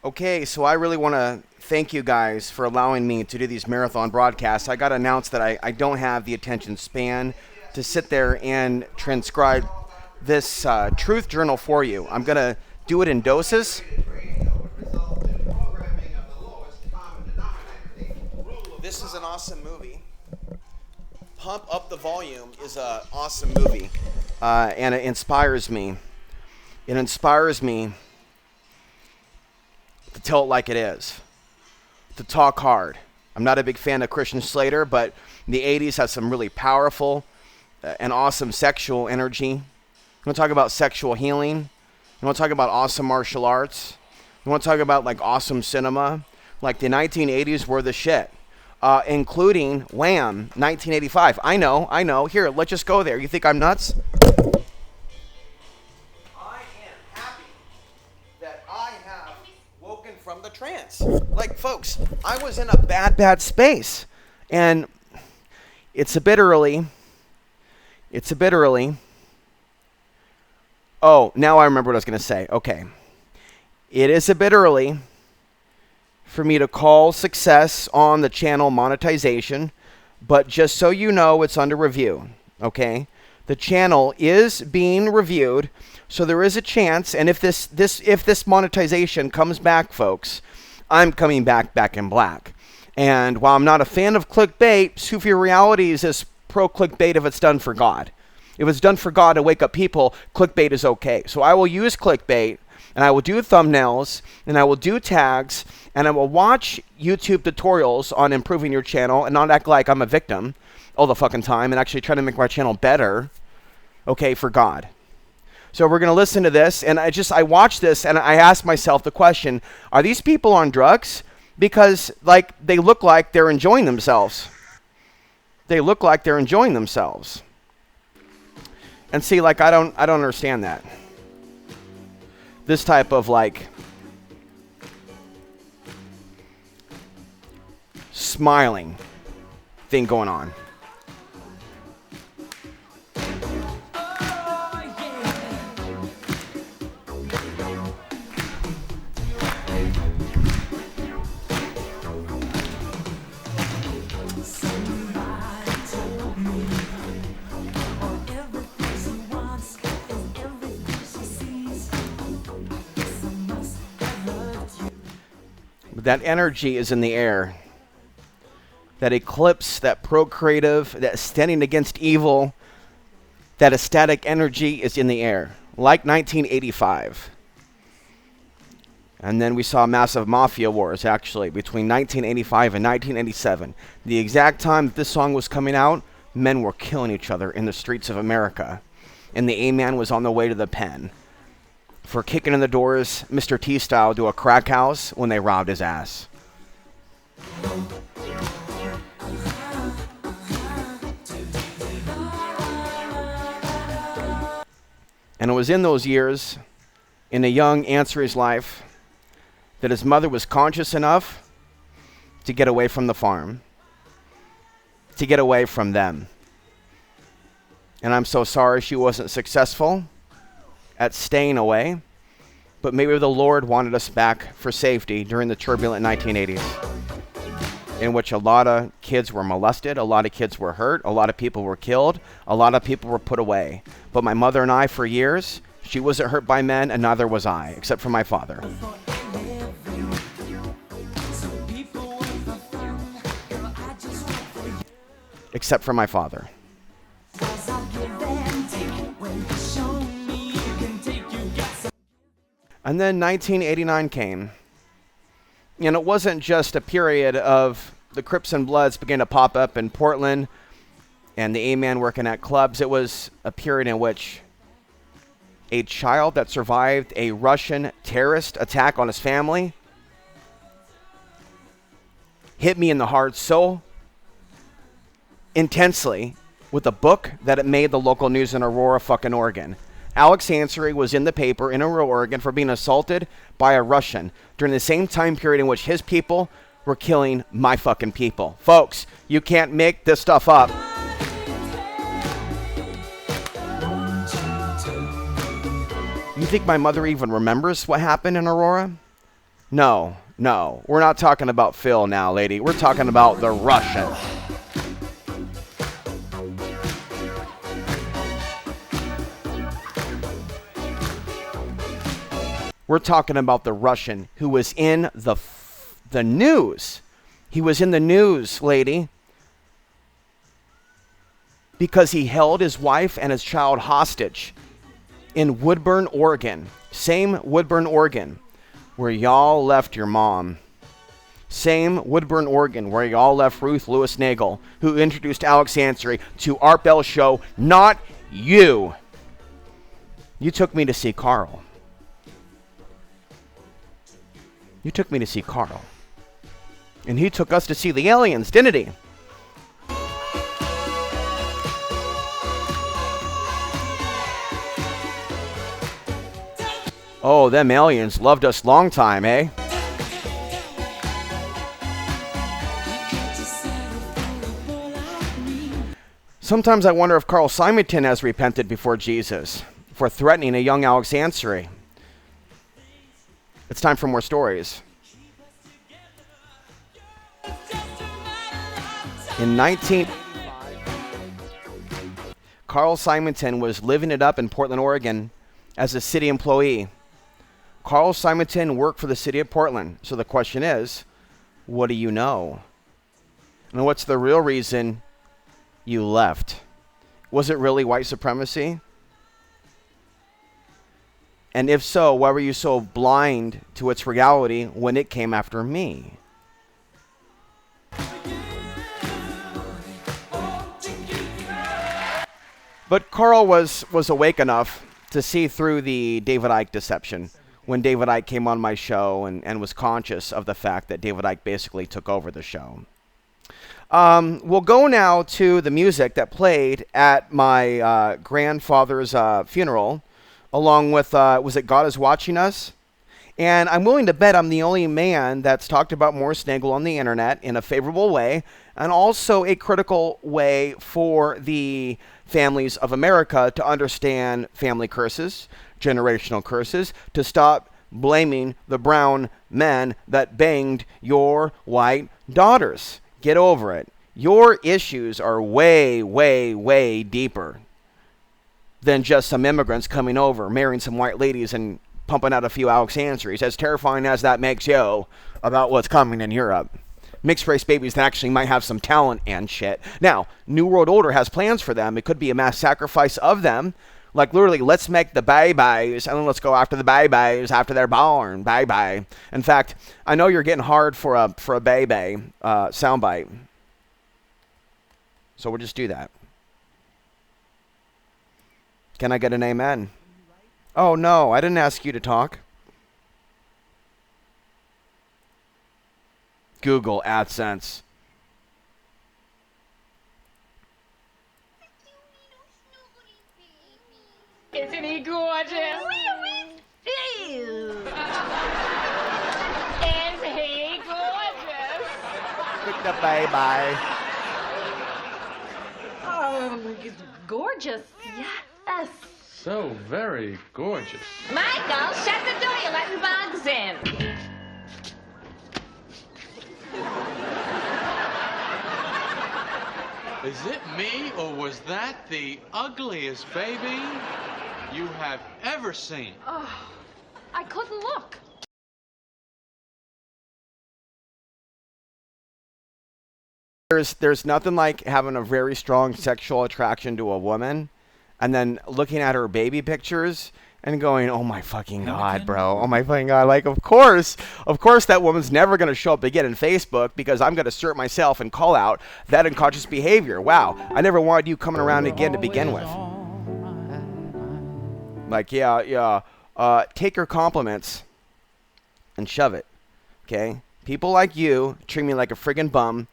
Okay, so I really want to thank you guys for allowing me to do these marathon broadcasts. I got to announce that I don't have the attention span to sit there and transcribe this truth journal for you. I'm going to do it in doses. This is an awesome movie. Pump Up the Volume is an awesome movie, and it inspires me. It inspires me to tell it like it is, to talk hard. I'm not a big fan of Christian Slater, but the 80s has some really powerful and awesome sexual energy. You want to talk about sexual healing? You want to talk about awesome martial arts? You want to talk about like awesome cinema? Like the 1980s were the shit, including Wham! 1985. I know. Here, let's just go there. You think I'm nuts? From the trance. Like, folks, I was in a bad space. And it's a bit early. Oh, now I remember what I was going to say. Okay. It is a bit early for me to call success on the channel monetization, but just so you know, it's under review. Okay? The channel is being reviewed. So there is a chance, and if this monetization comes back, folks, I'm coming back in black. And while I'm not a fan of clickbait, Sufi Realities is pro-clickbait if it's done for God. If it's done for God to wake up people, clickbait is okay. So I will use clickbait, and I will do thumbnails, and I will do tags, and I will watch YouTube tutorials on improving your channel and not act like I'm a victim all the fucking time and actually try to make my channel better, okay, for God. So we're going to listen to this, and I watched this, and I asked myself the question, are these people on drugs? Because, like, they look like they're enjoying themselves. They look like they're enjoying themselves. And see, like, I don't understand that. This type of, like, smiling thing going on. That energy is in the air. That eclipse, that procreative, that standing against evil, that ecstatic energy is in the air. Like 1985. And then we saw massive mafia wars, actually, between 1985 and 1987. The exact time that this song was coming out, men were killing each other in the streets of America. And the A-man was on the way to the pen for kicking in the doors, Mr. T style, to a crack house when they robbed his ass. And it was in those years, in a young Ansary's life, that his mother was conscious enough to get away from the farm, to get away from them. And I'm so sorry she wasn't successful at staying away, but maybe the Lord wanted us back for safety during the turbulent 1980s, in which a lot of kids were molested, a lot of kids were hurt, a lot of people were killed, a lot of people were put away. But my mother and I, for years, she wasn't hurt by men, and neither was I, except for my father. Except for my father. And then 1989 came. And it wasn't just a period of the Crips and Bloods began to pop up in Portland and the A-man working at clubs. It was a period in which a child that survived a Russian terrorist attack on his family hit me in the heart so intensely with a book that it made the local news in Aurora, fucking Oregon. Alex Ansary was in the paper in Aurora, Oregon for being assaulted by a Russian during the same time period in which his people were killing my fucking people. Folks, you can't make this stuff up. You think my mother even remembers what happened in Aurora? No, no. We're not talking about Phil now, lady. We're talking about the Russian. We're talking about the Russian who was in the news. He was in the news, lady, because he held his wife and his child hostage in Woodburn, Oregon. Same Woodburn, Oregon, where y'all left your mom. Same Woodburn, Oregon, where y'all left RuthLewis Nagel, who introduced Alex Ansary to Art Bell's show, not you. You took me to see Carl. You took me to see Carl. And he took us to see the aliens, didn't he? Oh, them aliens loved us long time, eh? Sometimes I wonder if Carl Simonton has repented before Jesus for threatening a young Alex Ansary. It's time for more stories. In 1985, Carl Simonton was living it up in Portland, Oregon as a city employee. Carl Simonton worked for the city of Portland. So the question is, what do you know? And what's the real reason you left? Was it really white supremacy? And if so, why were you so blind to its reality when it came after me? But Carl was awake enough to see through the David Icke deception when David Icke came on my show and was conscious of the fact that David Icke basically took over the show. We'll go now to the music that played at my grandfather's funeral, along with, was it God Is Watching Us? And I'm willing to bet I'm the only man that's talked about Morris Nagel on the internet in a favorable way, and also a critical way for the families of America to understand family curses, generational curses, to stop blaming the brown men that banged your white daughters. Get over it. Your issues are way, way, way deeper than just some immigrants coming over, marrying some white ladies and pumping out a few Alex Ansaries, as terrifying as that makes you about what's coming in Europe. Mixed race babies that actually might have some talent and shit. Now, New World Order has plans for them. It could be a mass sacrifice of them. Like literally, let's make the babies and then let's go after the babies after they're born. Bye-bye. In fact, I know you're getting hard for a baby soundbite. So we'll just do that. Can I get an amen? Oh, no, I didn't ask you to talk. Google AdSense. Isn't he gorgeous? Is he gorgeous? Bye-bye. Gorgeous, yes. So very gorgeous. Michael, shut the door. You're letting bugs in. Is it me, or was that the ugliest baby you have ever seen? Oh, I couldn't look. There's nothing like having a very strong sexual attraction to a woman and then looking at her baby pictures and going, oh my fucking God, bro. Oh my fucking God. Like, of course that woman's never going to show up again in Facebook because I'm going to assert myself and call out that unconscious behavior. Wow. I never wanted you coming around again to begin with. Like, yeah. Take your compliments and shove it. Okay? People like you treat me like a friggin' bum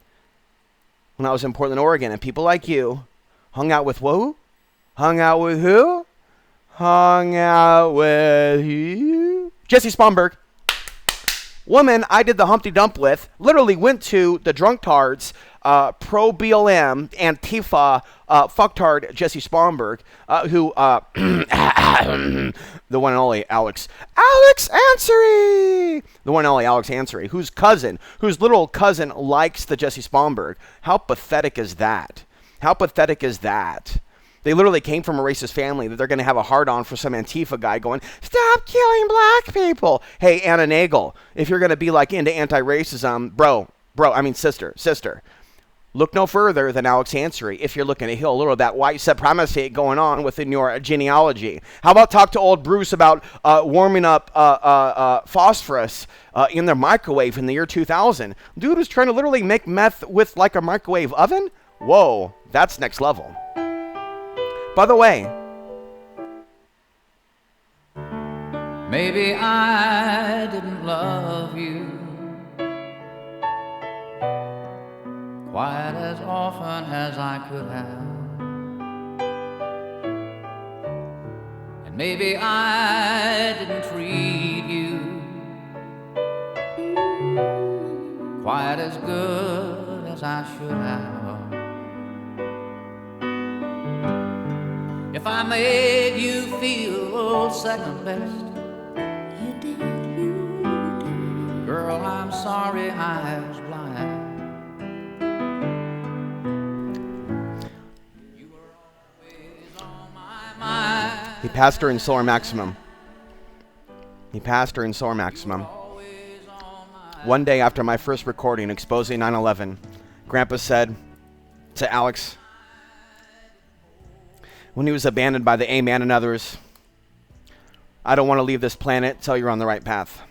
when I was in Portland, Oregon, and people like you hung out with who? Hung out with who? Hung out with you? Jesse Spomberg. Woman I did the Humpty Dump with literally went to the drunk tards pro-BLM, Antifa, fucktard Jesse Sponberg, who, the one and only Alex Ansary, the one and only Alex Ansary, whose little cousin likes the Jesse Sponberg. How pathetic is that? How pathetic is that? They literally came from a racist family that they're going to have a hard-on for some Antifa guy going, stop killing black people. Hey, Anna Nagel, if you're going to be like into anti-racism, sister, look no further than Alex Ansary if you're looking to heal a little of that white supremacy going on within your genealogy. How about talk to old Bruce about warming up phosphorus in their microwave in the year 2000? Dude was trying to literally make meth with like a microwave oven? Whoa, that's next level. By the way, maybe I didn't love you quite as often as I could have, and maybe I didn't treat you quite as good as I should have. If I made you feel second best, you did. Girl, I'm sorry I was blind. You were always on my mind. he passed her in Solar Maximum. One day after my first recording exposing 9/11, Grandpa said to Alex, when he was abandoned by the A-Man and others, I don't want to leave this planet till you're on the right path.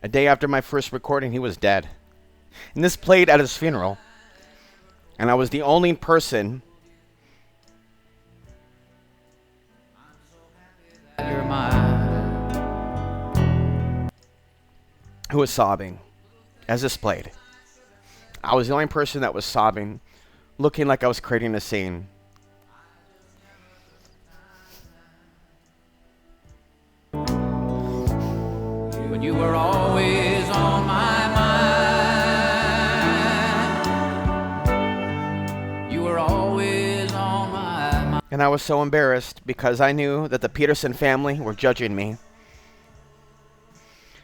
A day after my first recording, he was dead. And this played at his funeral. And I was the only person You're mine. who was sobbing as this played. I was the only person that was sobbing, looking like I was creating a scene. When you were always on my mind. You were always on my mind. And I was so embarrassed because I knew that the Peterson family were judging me.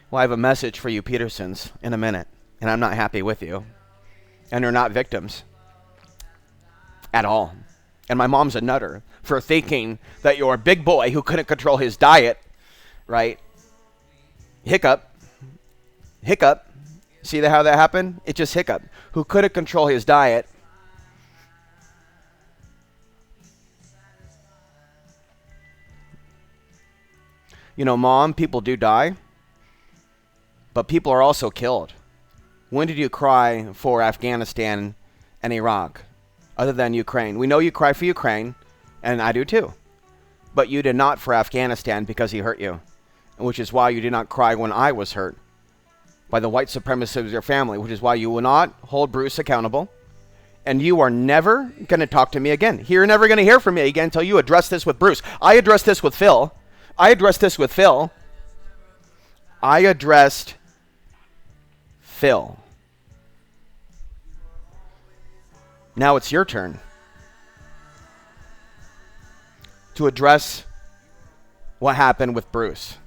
Well, I have a message for you Petersons in a minute, and I'm not happy with you. And you're not victims at all. And my mom's a nutter for thinking that you're a big boy who couldn't control his diet, right? Hiccup. See how that happened? It just hiccup. Who couldn't control his diet. You know, Mom, people do die, but people are also killed. When did you cry for Afghanistan and Iraq, other than Ukraine? We know you cry for Ukraine, and I do too. But you did not for Afghanistan because he hurt you, which is why you did not cry when I was hurt by the white supremacists of your family, which is why you will not hold Bruce accountable, and you are never going to talk to me again. You're never going to hear from me again until you address this with Bruce. I addressed this with Phil. I addressed Phil. Now it's your turn to address what happened with Bruce.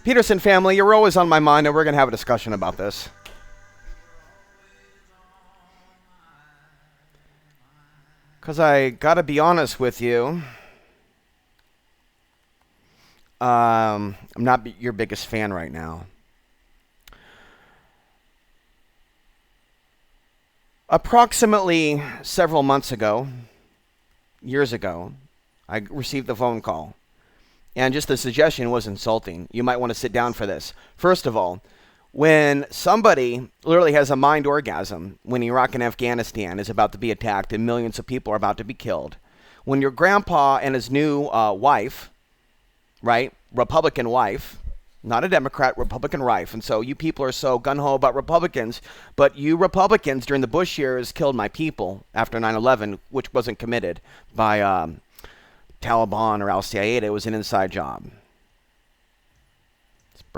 Peterson family, you're always on my mind, and we're going to have a discussion about this. Because I got to be honest with you, I'm not your biggest fan right now. Approximately several months ago, years ago, I received a phone call. And just the suggestion was insulting. You might want to sit down for this. First of all, when somebody literally has a mind orgasm when Iraq and Afghanistan is about to be attacked and millions of people are about to be killed, when your grandpa and his new wife, right, Republican wife, not a Democrat, Republican wife, and so you people are so gung-ho about Republicans, but you Republicans during the Bush years killed my people after 9/11, which wasn't committed by Taliban or Al-Qaeda. It was an inside job.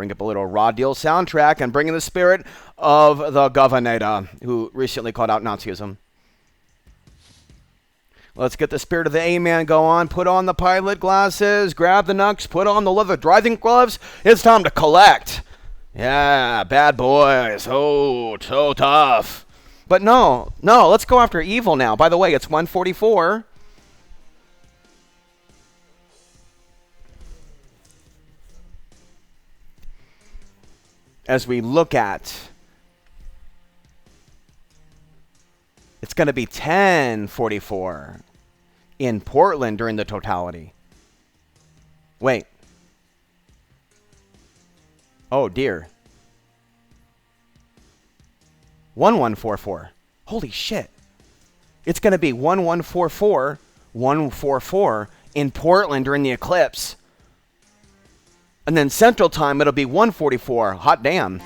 Bring up a little Raw Deal soundtrack and bring in the spirit of the governor who recently called out Nazism. Let's get the spirit of the A-man go on. Put on the pilot glasses, grab the knucks, put on the leather driving gloves. It's time to collect. Yeah, bad boys. Oh, so tough. But no, let's go after evil now. By the way, it's 144. As we look at, it's going to be 1044 in Portland during the totality. Wait. Oh, dear. 1144. Holy shit. It's going to be 144 in Portland during the eclipse. And then Central Time, it'll be 144. Hot damn.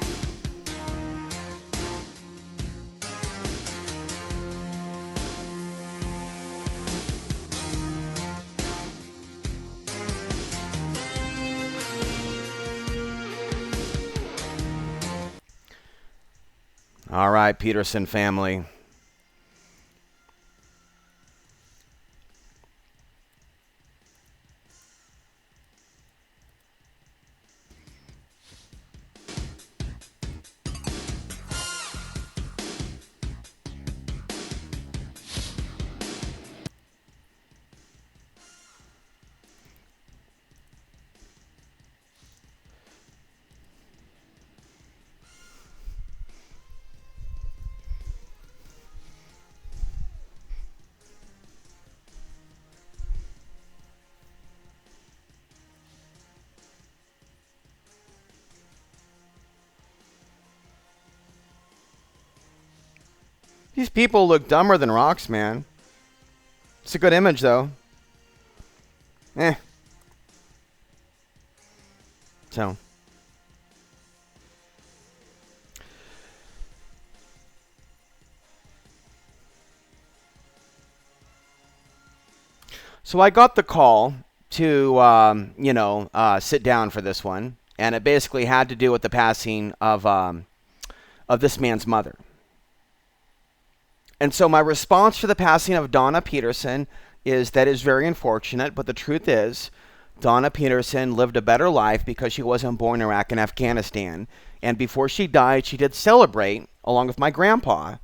All right, Peterson family. These people look dumber than rocks, man. It's a good image, though. So. So I got the call to, sit down for this one. And it basically had to do with the passing of this man's mother. And so my response to the passing of Donna Peterson is that is very unfortunate, but the truth is Donna Peterson lived a better life because she wasn't born in Iraq and Afghanistan. And before she died, she did celebrate, along with my grandpa,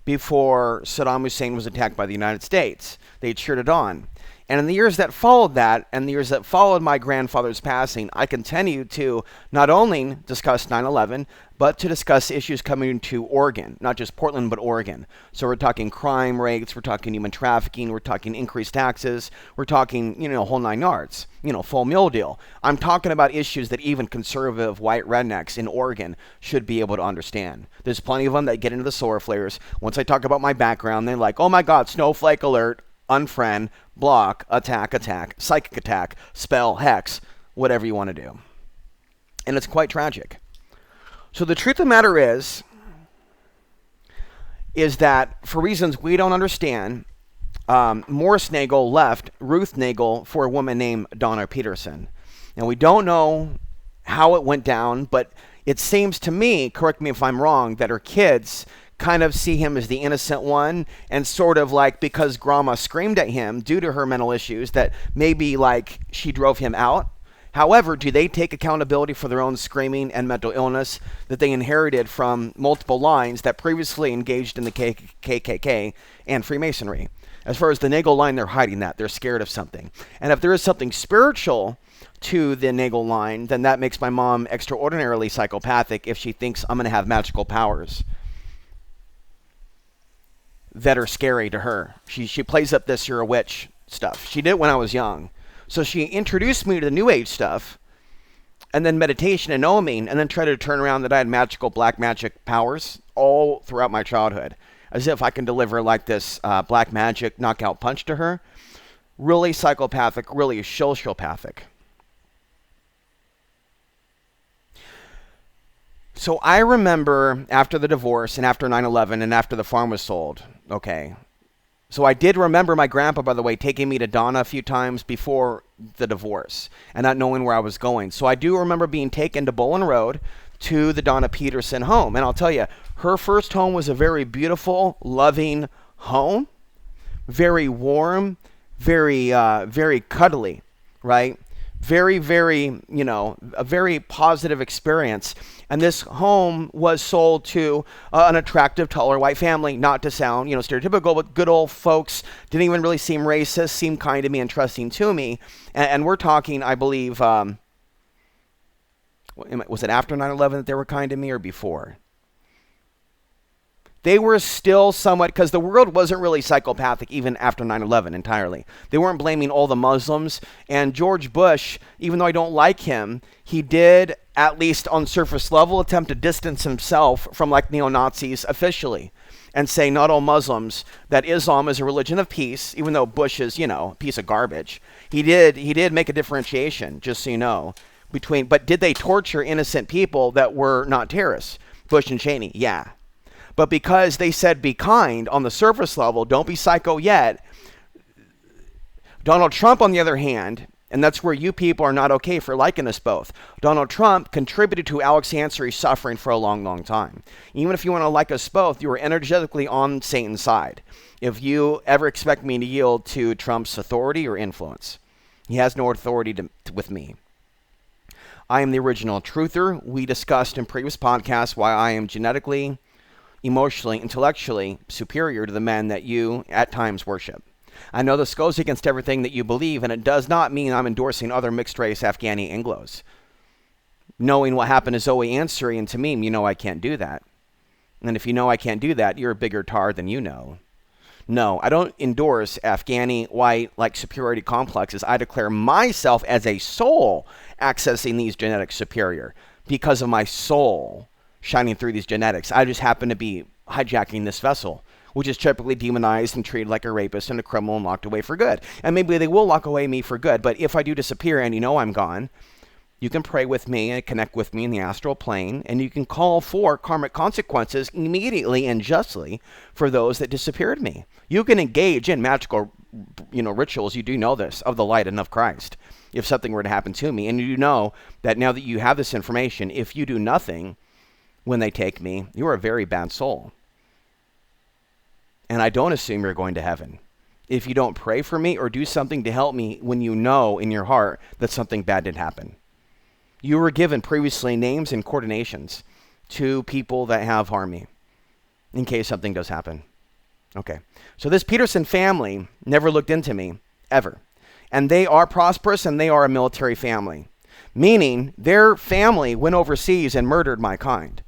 before Saddam Hussein was attacked by the United States. They cheered it on. And in the years that followed that, and the years that followed my grandfather's passing, I continued to not only discuss 9/11, but to discuss issues coming to Oregon, not just Portland, but Oregon. So we're talking crime rates, we're talking human trafficking, we're talking increased taxes, we're talking, whole nine yards, full meal deal. I'm talking about issues that even conservative white rednecks in Oregon should be able to understand. There's plenty of them that get into the solar flares. Once I talk about my background, they're like, oh my God, snowflake alert. Unfriend, block, attack, psychic attack, spell, hex, whatever you want to do. And it's quite tragic. So the truth of the matter is that for reasons we don't understand, Morris Nagel left Ruth Nagel for a woman named Donna Peterson. And we don't know how it went down, but it seems to me, correct me if I'm wrong, that her kids kind of see him as the innocent one, and sort of like because grandma screamed at him due to her mental issues that maybe like she drove him out. However, do they take accountability for their own screaming and mental illness that they inherited from multiple lines that previously engaged in the KKK and Freemasonry? As far as the Nagel line, they're hiding that. They're scared of something. And if there is something spiritual to the Nagel line, then that makes my mom extraordinarily psychopathic if she thinks I'm going to have magical powers that are scary to her. She plays up this you're a witch stuff. She did it when I was young. So she introduced me to the New Age stuff, and then meditation and oming, and then tried to turn around that I had magical black magic powers all throughout my childhood. As if I can deliver like this black magic knockout punch to her. Really psychopathic, really sociopathic. So I remember after the divorce and after 9/11 and after the farm was sold, okay, So I did remember my grandpa, by the way, taking me to Donna a few times before the divorce and not knowing where I was going. So I do remember being taken to Bolin Road to the Donna Peterson home. And I'll tell you, her first home was a very beautiful, loving home, very warm, very cuddly, right? Very, very, a very positive experience. And this home was sold to an attractive, taller white family, not to sound, stereotypical, but good old folks, didn't even really seem racist, seemed kind to me and trusting to me. And we're talking, I believe, was it after 9/11 that they were kind to me or before? They were still somewhat, because the world wasn't really psychopathic even after 9/11 entirely. They weren't blaming all the Muslims. And George Bush, even though I don't like him, he did, at least on surface level, attempt to distance himself from like neo-Nazis officially and say not all Muslims, that Islam is a religion of peace, even though Bush is, a piece of garbage. He did make a differentiation, just so you know, between, but did they torture innocent people that were not terrorists? Bush and Cheney, yeah. But because they said be kind on the surface level, don't be psycho yet. Donald Trump, on the other hand, and that's where you people are not okay for liking us both. Donald Trump contributed to Alex Ansary's suffering for a long, long time. Even if you want to like us both, you are energetically on Satan's side. If you ever expect me to yield to Trump's authority or influence, he has no authority with me. I am the original truther. We discussed in previous podcasts why I am genetically, emotionally, intellectually superior to the men that you at times worship. I know this goes against everything that you believe, and it does not mean I'm endorsing other mixed-race Afghani Anglos. Knowing what happened to Zoe Ansary and Tamim, you know I can't do that. And if you know I can't do that, you're a bigger tar than you know. No, I don't endorse Afghani white like superiority complexes. I declare myself as a soul accessing these genetics superior because of my soul shining through these genetics. I just happen to be hijacking this vessel, which is typically demonized and treated like a rapist and a criminal and locked away for good. And maybe they will lock away me for good, but if I do disappear and you know I'm gone, you can pray with me and connect with me in the astral plane, and you can call for karmic consequences immediately and justly for those that disappeared me. You can engage in magical, rituals, you do know this, of the light and of Christ, if something were to happen to me. And you know that now that you have this information, if you do nothing when they take me, you are a very bad soul. And I don't assume you're going to heaven if you don't pray for me or do something to help me when you know in your heart that something bad did happen. You were given previously names and coordinations to people that have harmed me in case something does happen. Okay, so this Peterson family never looked into me, ever. And they are prosperous and they are a military family, meaning their family went overseas and murdered my kind.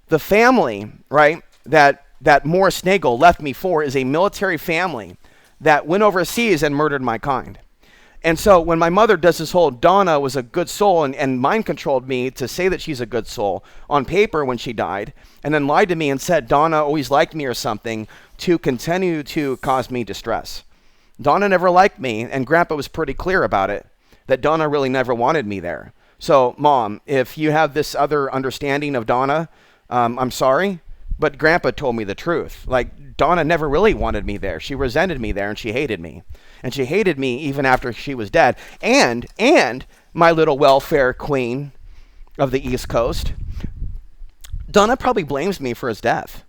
The family, right, that Morris Nagel left me for is a military family that went overseas and murdered my kind. And so when my mother does this whole Donna was a good soul and mind controlled me to say that she's a good soul on paper when she died, and then lied to me and said Donna always liked me or something to continue to cause me distress. Donna never liked me, and Grandpa was pretty clear about it, that Donna really never wanted me there. So, Mom, if you have this other understanding of Donna, I'm sorry, but Grandpa told me the truth. Like, Donna never really wanted me there. She resented me there, and she hated me. And she hated me even after she was dead. And my little welfare queen of the East Coast, Donna probably blames me for his death.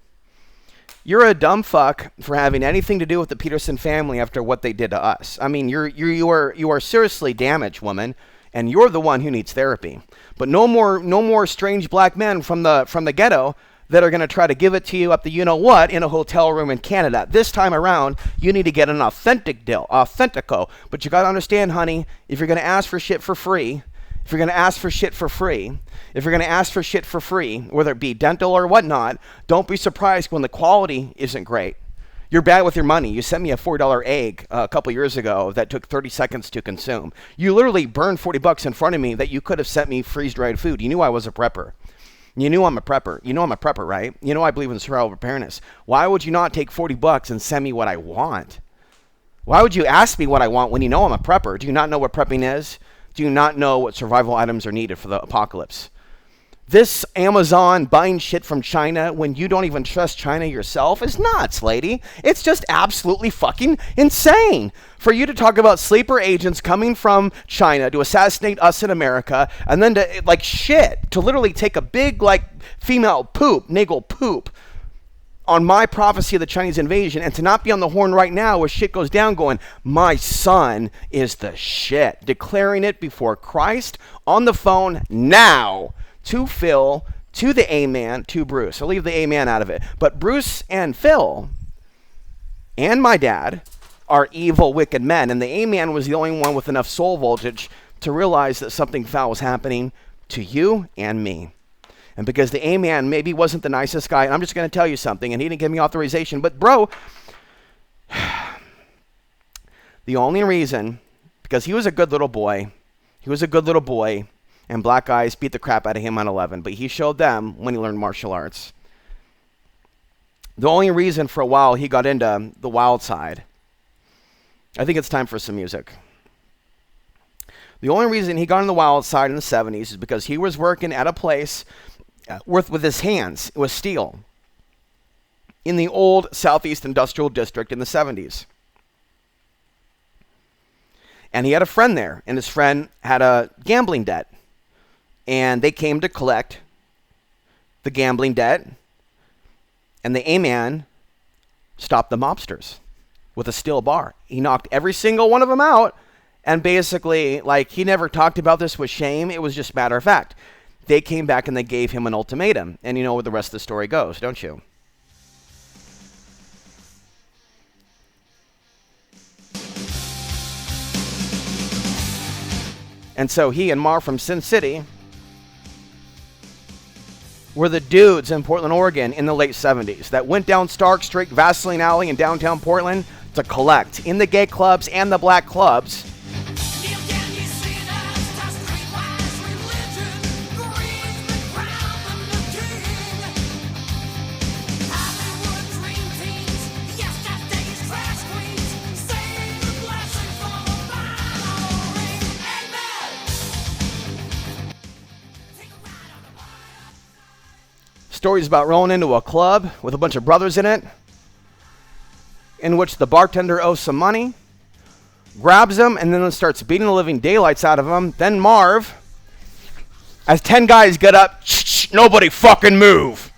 You're a dumb fuck for having anything to do with the Peterson family after what they did to us. I mean, you are seriously damaged, woman, and you're the one who needs therapy. But no more strange black men from the ghetto that are going to try to give it to you up the you-know-what in a hotel room in Canada. This time around, you need to get an authentic deal, authentico. But you got to understand, honey, if you're going to ask for shit for free, whether it be dental or whatnot, don't be surprised when the quality isn't great. You're bad with your money. You sent me a $4 egg a couple years ago that took 30 seconds to consume. You literally burned $40 in front of me that you could have sent me freeze-dried food. You knew I was a prepper. You knew I'm a prepper. You know I'm a prepper, right? You know I believe in survival preparedness. Why would you not take $40 and send me what I want? Why would you ask me what I want when you know I'm a prepper? Do you not know what prepping is? Do you not know what survival items are needed for the apocalypse? This Amazon buying shit from China when you don't even trust China yourself is nuts, lady. It's just absolutely fucking insane. For you to talk about sleeper agents coming from China to assassinate us in America, and then to, like, shit, to literally take a big, like, female poop, niggle poop, on my prophecy of the Chinese invasion, and to not be on the horn right now where shit goes down going, my son is the shit. Declaring it before Christ on the phone now to Phil, to the A-man, to Bruce. I'll leave the A-man out of it. But Bruce and Phil and my dad are evil, wicked men, and the A-man was the only one with enough soul voltage to realize that something foul was happening to you and me. And because the A-man maybe wasn't the nicest guy, and I'm just going to tell you something, and he didn't give me authorization, but bro, the only reason, because he was a good little boy, and black guys beat the crap out of him on 11, but he showed them when he learned martial arts. The only reason for a while he got into the wild side, I think it's time for some music. The only reason he got on the wild side in the 70s is because he was working at a place with his hands. It was steel. In the old Southeast Industrial District in the 70s. And he had a friend there, and his friend had a gambling debt. And they came to collect the gambling debt, and the A-man stopped the mobsters with a steel bar. He knocked every single one of them out, and basically, like, he never talked about this with shame. It was just matter of fact. They came back and they gave him an ultimatum. And you know where the rest of the story goes, don't you? And so he and Mar from Sin City were the dudes in Portland, Oregon in the late 70s that went down Stark Street, Vaseline Alley in downtown Portland to collect in the gay clubs and the black clubs. Stories about rolling into a club with a bunch of brothers in it, in which the bartender owes some money, grabs him, and then starts beating the living daylights out of him. Then Marv, as 10 guys get up, shh, nobody fucking move.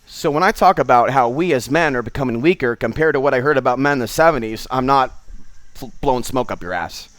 So when I talk about how we as men are becoming weaker compared to what I heard about men in the 70s, I'm not blowing smoke up your ass.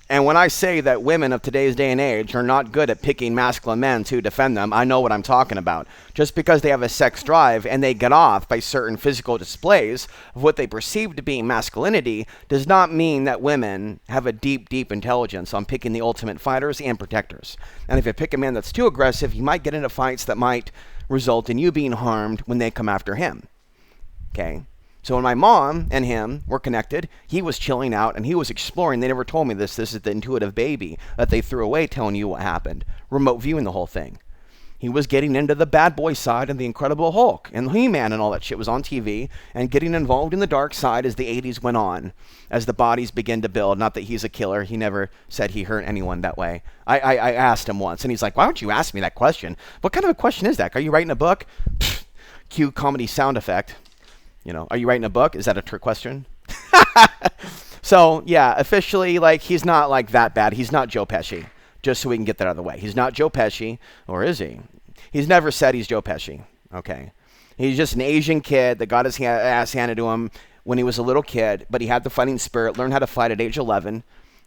And when I say that women of today's day and age are not good at picking masculine men to defend them, I know what I'm talking about. Just because they have a sex drive and they get off by certain physical displays of what they perceive to be masculinity does not mean that women have a deep, deep intelligence on picking the ultimate fighters and protectors. And if you pick a man that's too aggressive, you might get into fights that might result in you being harmed when they come after him. Okay? So when my mom and him were connected, he was chilling out and he was exploring. They never told me this. This is the intuitive baby that they threw away telling you what happened. Remote viewing the whole thing. He was getting into the bad boy side and the Incredible Hulk and He-Man and all that shit was on TV and getting involved in the dark side as the 80s went on, as the bodies began to build. Not that he's a killer. He never said he hurt anyone that way. I asked him once and he's like, why don't you ask me that question? What kind of a question is that? Are you writing a book? Cue comedy sound effect. You know, are you writing a book? Is that a trick question? So, yeah, officially, like, he's not, like, that bad. He's not Joe Pesci. Just so we can get that out of the way. He's not Joe Pesci, or is he? He's never said he's Joe Pesci. Okay. He's just an Asian kid that got his ass handed to him when he was a little kid, but he had the fighting spirit, learned how to fight at age 11,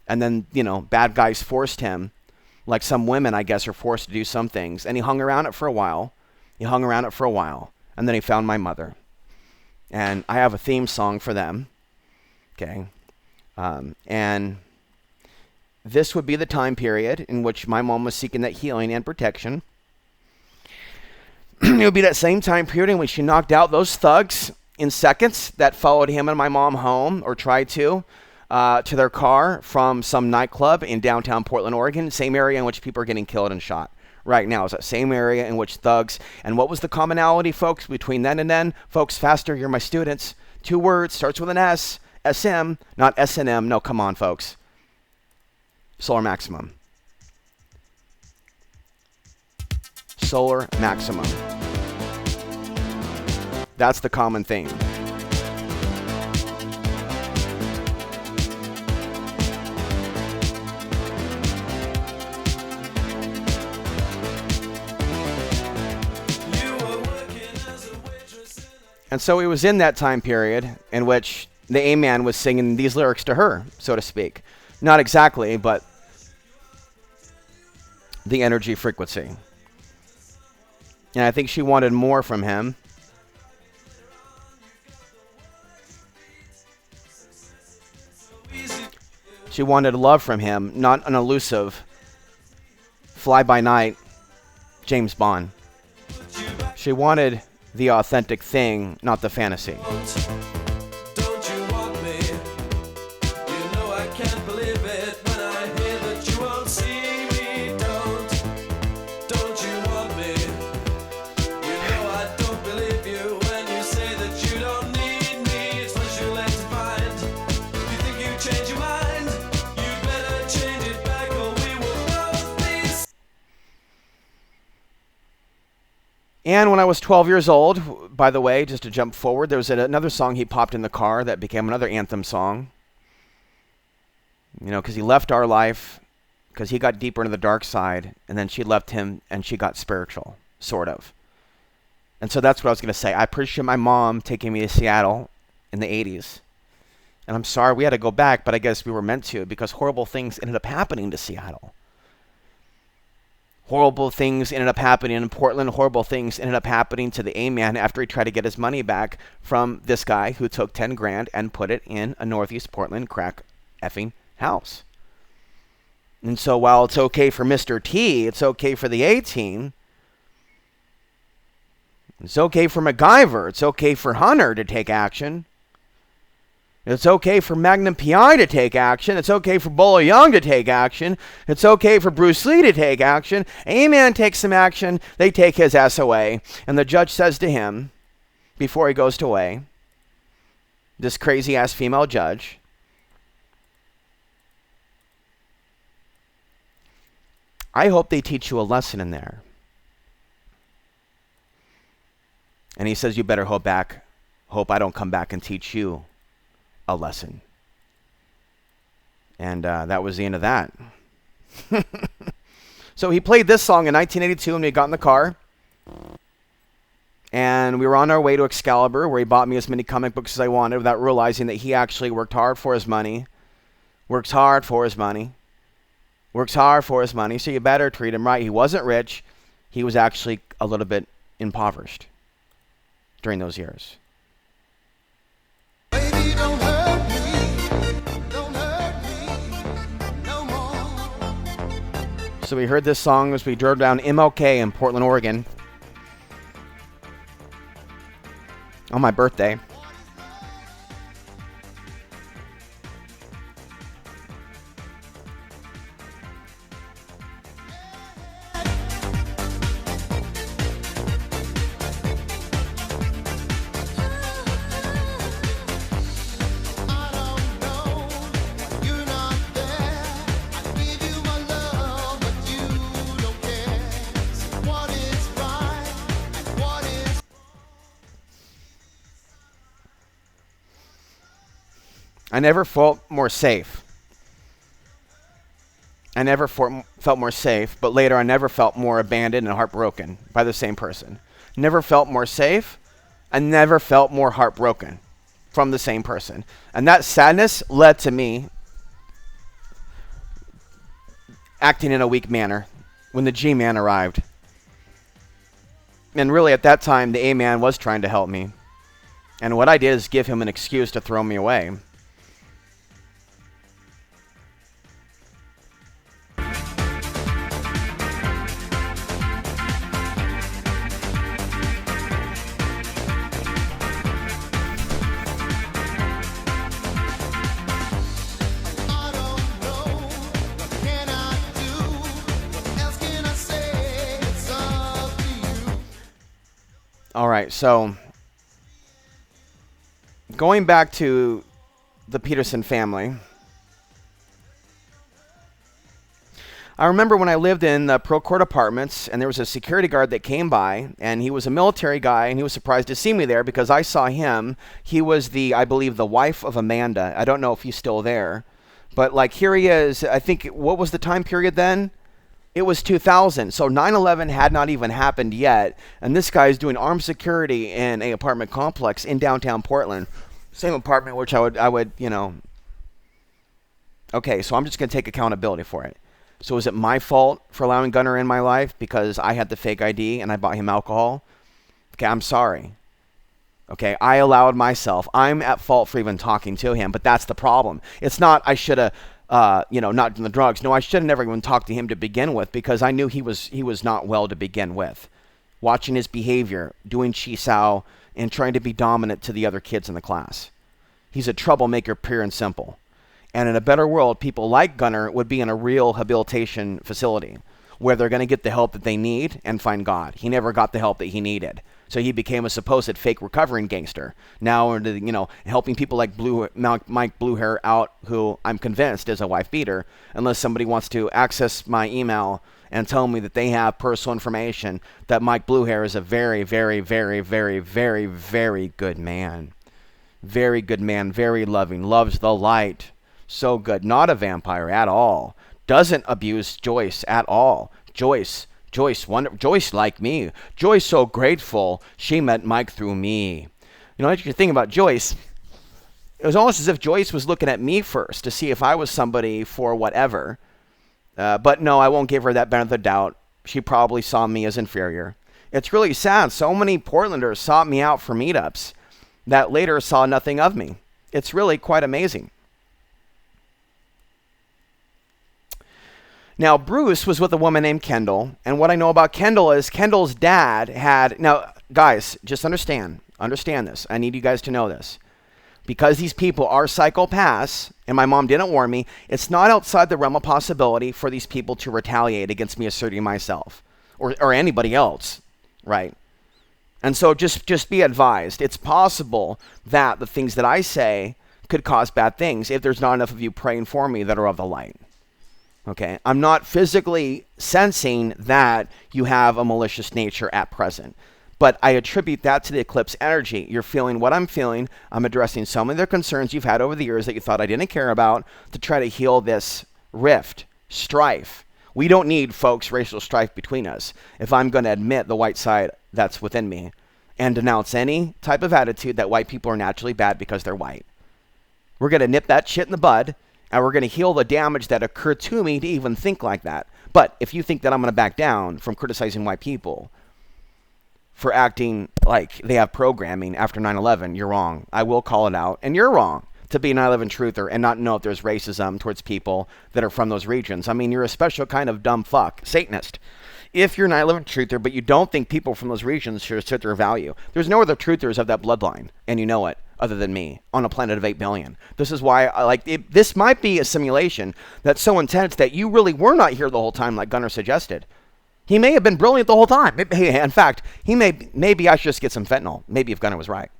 and then, you know, bad guys forced him, like some women, I guess, are forced to do some things, and he hung around it for a while. And then he found my mother. And I have a theme song for them. Okay. And this would be the time period in which my mom was seeking that healing and protection. It would be that same time period in which she knocked out those thugs in seconds that followed him and my mom home, or tried to their car from some nightclub in downtown Portland, Oregon, same area in which people are getting killed and shot right now. It's that same area in which thugs, and what was the commonality, folks, between then and then? Folks, faster, you're my students. 2 words, starts with an S, SM, not S&M. No, come on, folks. Solar maximum. Solar maximum. That's the common theme. And so it was in that time period in which the A-man was singing these lyrics to her, so to speak. Not exactly, but the energy frequency. And I think she wanted more from him. She wanted love from him, not an elusive, fly-by-night James Bond. She wanted the authentic thing, not the fantasy. Don't you want me? You know I can't believe it when I hear that you won't see me. Don't you want me? You know I don't believe you when you say that you don't need me. It's what you're led to find. You think you change your mind? You better change it back or we will both be. And when I was 12 years old, by the way, just to jump forward, there was another song he popped in the car that became another anthem song. You know, because he left our life, because he got deeper into the dark side, and then she left him, and she got spiritual, sort of. And so that's what I was going to say. I appreciate my mom taking me to Seattle in the 80s. And I'm sorry we had to go back, but I guess we were meant to, because horrible things ended up happening to Seattle. Horrible things ended up happening in Portland. Horrible things ended up happening to the A-man after he tried to get his money back from this guy who took 10 grand and put it in a Northeast Portland crack effing house. And so while it's okay for Mr. T, it's okay for the A-team. It's okay for MacGyver. It's okay for Hunter to take action. It's okay for Magnum P.I. to take action. It's okay for Bolo Young to take action. It's okay for Bruce Lee to take action. A-man takes some action. They take his ass away. And the judge says to him, before he goes away, this crazy-ass female judge, I hope they teach you a lesson in there. And he says, you better hope I don't come back and teach you a lesson. And that was the end of that. So he played this song in 1982 when we got in the car. And we were on our way to Excalibur, where he bought me as many comic books as I wanted without realizing that he actually worked hard for his money. Works hard for his money. Works hard for his money, so you better treat him right. He wasn't rich. He was actually a little bit impoverished during those years. Baby, don't hurt me. Don't hurt me no more. So we heard this song as we drove down MLK in Portland, Oregon on my birthday. I never felt more safe. I never felt more safe, but later I never felt more abandoned and heartbroken by the same person. Never felt more safe. I never felt more heartbroken from the same person. And that sadness led to me acting in a weak manner when the G-man arrived. And really at that time, the A-man was trying to help me. And what I did is give him an excuse to throw me away. All right, so going back to the Peterson family, I remember when I lived in the Pro Court Apartments, and there was a security guard that came by, and he was a military guy, and he was surprised to see me there because I saw him. He was I believe, the wife of Amanda. I don't know if he's still there, but like here he is. I think, what was the time period then? It was 2000, so 9/11 had not even happened yet, and this guy is doing armed security in a apartment complex in downtown Portland. Same apartment, which I would, Okay, so I'm just going to take accountability for it. So is it my fault for allowing Gunnar in my life because I had the fake ID and I bought him alcohol? Okay, I'm sorry. Okay, I allowed myself. I'm at fault for even talking to him, but that's the problem. It's not I should have, not done the drugs. No, I should have never even talked to him to begin with because I knew he was not well to begin with. Watching his behavior, doing chisao, and trying to be dominant to the other kids in the class. He's a troublemaker, pure and simple. And in a better world, people like Gunnar would be in a real rehabilitation facility where they're going to get the help that they need and find God. He never got the help that he needed. So he became a supposed fake recovering gangster. Now, helping people like Mike Bluehair out, who I'm convinced is a wife beater, unless somebody wants to access my email and tell me that they have personal information that Mike Bluehair is a very, very, very, very, very, very good man. Very good man, very loving, loves the light. So good. Not a vampire at all. Doesn't abuse Joyce at all. Joyce like me. Joyce so grateful she met Mike through me. What you think about Joyce, it was almost as if Joyce was looking at me first to see if I was somebody for whatever. But no, I won't give her that benefit of the doubt. She probably saw me as inferior. It's really sad. So many Portlanders sought me out for meetups that later saw nothing of me. It's really quite amazing. Now, Bruce was with a woman named Kendall, and what I know about Kendall is Kendall's dad had... Now, guys, just understand this. I need you guys to know this. Because these people are psychopaths, and my mom didn't warn me, it's not outside the realm of possibility for these people to retaliate against me asserting myself, or anybody else, right? And so just be advised. It's possible that the things that I say could cause bad things if there's not enough of you praying for me that are of the light. Okay, I'm not physically sensing that you have a malicious nature at present, but I attribute that to the eclipse energy. You're feeling what I'm feeling. I'm addressing some of the concerns you've had over the years that you thought I didn't care about to try to heal this rift, strife. We don't need, folks, racial strife between us if I'm going to admit the white side that's within me and denounce any type of attitude that white people are naturally bad because they're white. We're going to nip that shit in the bud. And we're going to heal the damage that occurred to me to even think like that. But if you think that I'm going to back down from criticizing white people for acting like they have programming after 9/11, you're wrong. I will call it out. And you're wrong to be a 9/11 truther and not know if there's racism towards people that are from those regions. I mean, you're a special kind of dumb fuck, Satanist. If you're a 9/11 truther, but you don't think people from those regions should assert their value, there's no other truthers of that bloodline, and you know it, other than me, on a planet of 8 billion. This is why I like it. This might be a simulation that's so intense that you really were not here the whole time, like Gunnar suggested. He may have been brilliant the whole time. In fact, maybe I should just get some fentanyl. Maybe if Gunnar was right.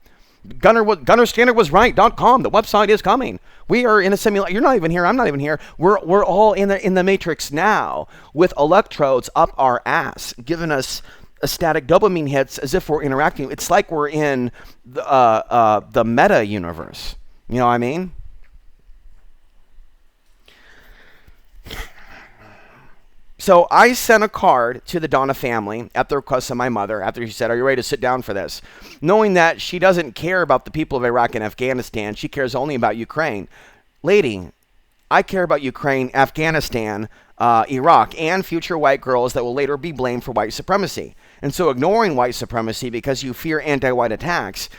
GunnarStanner.com. The website is coming. We are in a simulation. You're not even here. I'm not even here. We're all in the matrix now with electrodes up our ass, giving us static dopamine hits as if we're interacting. It's like we're in the meta universe. You know what I mean? So I sent a card to the Donna family at the request of my mother after she said, "Are you ready to sit down for this?" Knowing that she doesn't care about the people of Iraq and Afghanistan. She cares only about Ukraine. Lady, I care about Ukraine, Afghanistan, Iraq, and future white girls that will later be blamed for white supremacy. And so ignoring white supremacy because you fear anti-white attacks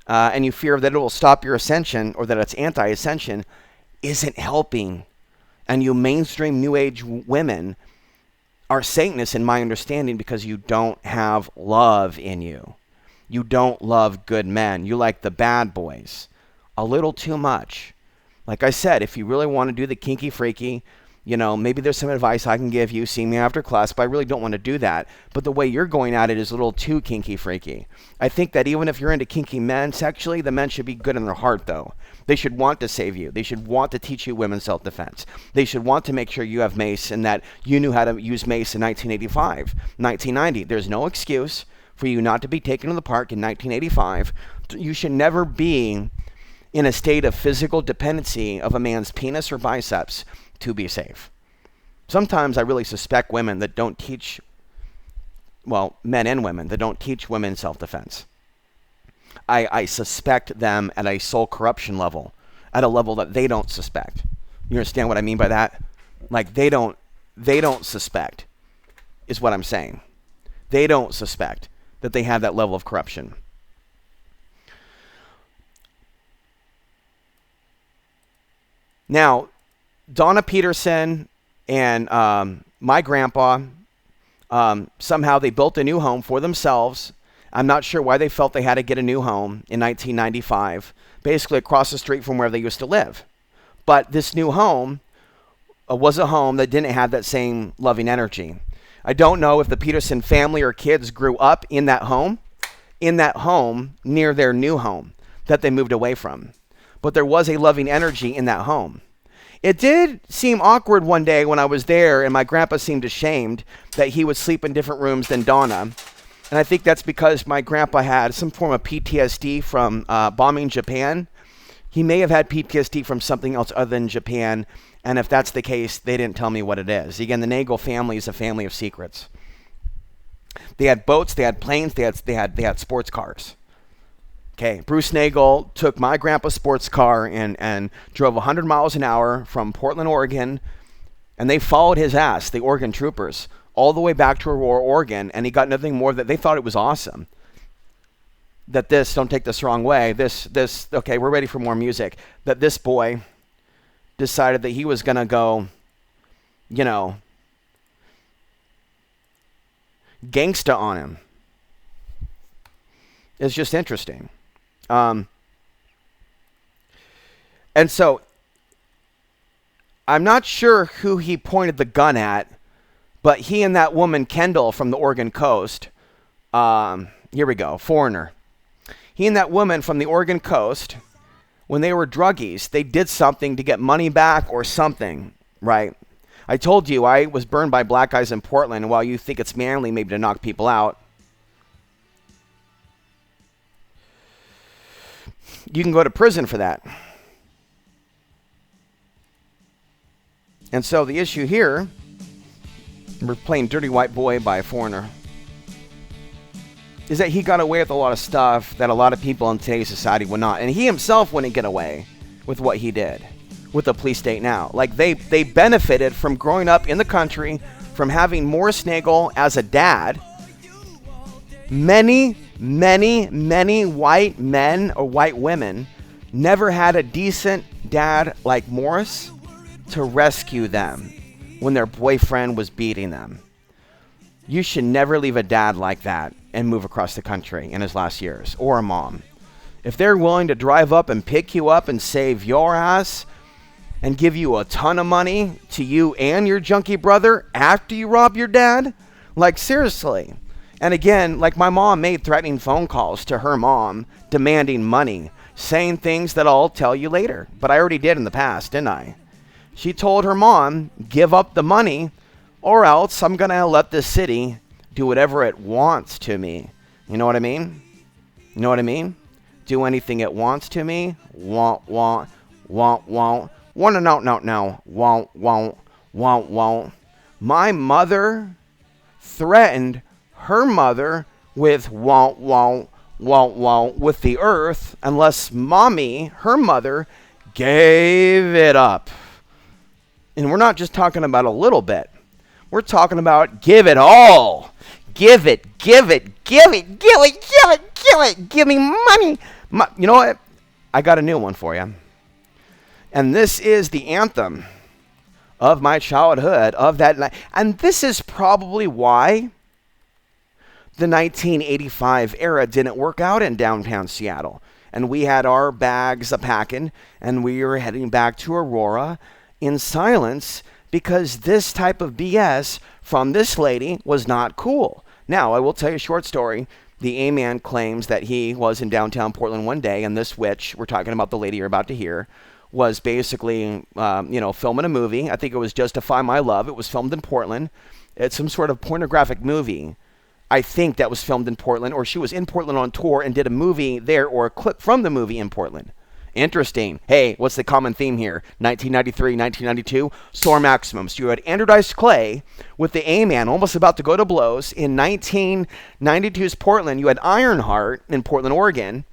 and you fear that it will stop your ascension or that it's anti-ascension isn't helping. And you mainstream New Age women are Satanists in my understanding because you don't have love in you. You don't love good men. You like the bad boys a little too much. Like I said, if you really want to do the kinky freaky, You know, maybe there's some advice I can give you, see me after class, but I really don't want to do that. But the way you're going at it is a little too kinky freaky. I think that even if you're into kinky men sexually, the men should be good in their heart, though. They should want to save you. They should want to teach you women's self-defense. They should want to make sure you have mace and that you knew how to use mace in 1985, 1990. There's no excuse for you not to be taken to the park in 1985. You should never be in a state of physical dependency of a man's penis or biceps to be safe. Sometimes I really suspect women that don't teach, well, men and women that don't teach women self-defense. I suspect them at a soul corruption level, at a level that they don't suspect. You understand what I mean by that? Like they don't suspect, is what I'm saying. They don't suspect that they have that level of corruption. Now, Donna Peterson and my grandpa, somehow they built a new home for themselves. I'm not sure why they felt they had to get a new home in 1995, basically across the street from where they used to live. But this new home was a home that didn't have that same loving energy. I don't know if the Peterson family or kids grew up in that home near their new home that they moved away from. But there was a loving energy in that home. It did seem awkward one day when I was there and my grandpa seemed ashamed that he would sleep in different rooms than Donna. And I think that's because my grandpa had some form of PTSD from bombing Japan. He may have had PTSD from something else other than Japan. And if that's the case, they didn't tell me what it is. Again, the Nagel family is a family of secrets. They had boats, they had planes, they had sports cars. Okay, Bruce Nagel took my grandpa's sports car and drove 100 miles an hour from Portland, Oregon, and they followed his ass, the Oregon troopers, all the way back to Aurora, Oregon, and he got nothing more that they thought it was awesome. That this, don't take this the wrong way, okay, we're ready for more music, that this boy decided that he was going to go, you know, gangsta on him. It's just interesting. And so, I'm not sure who he pointed the gun at, but he and that woman, Kendall, from the Oregon coast, here we go, foreigner. He and that woman from the Oregon coast, when they were druggies, they did something to get money back or something, right? I told you I was burned by black guys in Portland, and while you think it's manly maybe to knock people out, you can go to prison for that. And so the issue here, we're playing Dirty White Boy by a foreigner, is that he got away with a lot of stuff that a lot of people in today's society would not. And he himself wouldn't get away with what he did with the police state now. Like they benefited from growing up in the country, from having Morris Nagel as a dad. Many white men or white women never had a decent dad like Morris to rescue them when their boyfriend was beating them. You should never leave a dad like that and move across the country in his last years, or a mom. If they're willing to drive up and pick you up and save your ass and give you a ton of money to you and your junkie brother after you rob your dad, like seriously. And again, like my mom made threatening phone calls to her mom, demanding money, saying things that I'll tell you later. But I already did in the past, didn't I? She told her mom, give up the money, or else I'm going to let this city do whatever it wants to me. You know what I mean? You know what I mean? Do anything it wants to me. Won't. No. Won't. My mother threatened her mother with won't with the earth unless mommy, her mother, gave it up. And we're not just talking about a little bit. We're talking about give it all. Give it. Give me money. You know what? I got a new one for you. And this is the anthem of my childhood, of that night. And this is probably why the 1985 era didn't work out in downtown Seattle. And we had our bags a-packing, and we were heading back to Aurora in silence because this type of BS from this lady was not cool. Now, I will tell you a short story. The A-man claims that he was in downtown Portland one day, and this witch, we're talking about the lady you're about to hear, was basically, filming a movie. I think it was Justify My Love. It was filmed in Portland. It's some sort of pornographic movie. I think that was filmed in Portland, or she was in Portland on tour and did a movie there, or a clip from the movie in Portland. Interesting. Hey, what's the common theme here? 1993, 1992, Soar Maximum. So you had Andrew Dice Clay with the A-Man almost about to go to blows. In 1992's Portland, you had Ironheart in Portland, Oregon.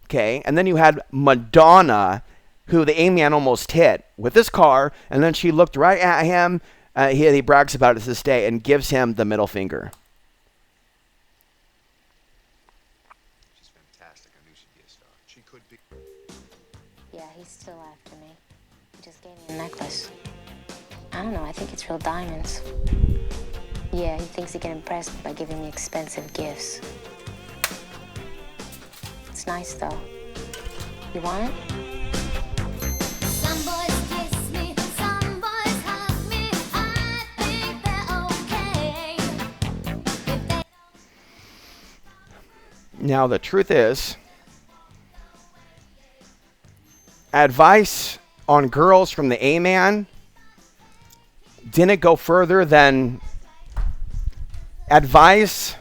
Okay, and then you had Madonna, who the A-Man almost hit with his car, and then she looked right at him. He brags about it to this day and gives him the middle finger. She's fantastic. I knew she'd be a star. She could be. Yeah, he's still after me. He just gave me a necklace. I don't know, I think it's real diamonds. Yeah, he thinks he can impress me by giving me expensive gifts. It's nice, though. You want it? Some boys kiss me, some boys hug me. I think they're okay. If they Now, the truth is, advice on girls from the A-Man didn't go further than advice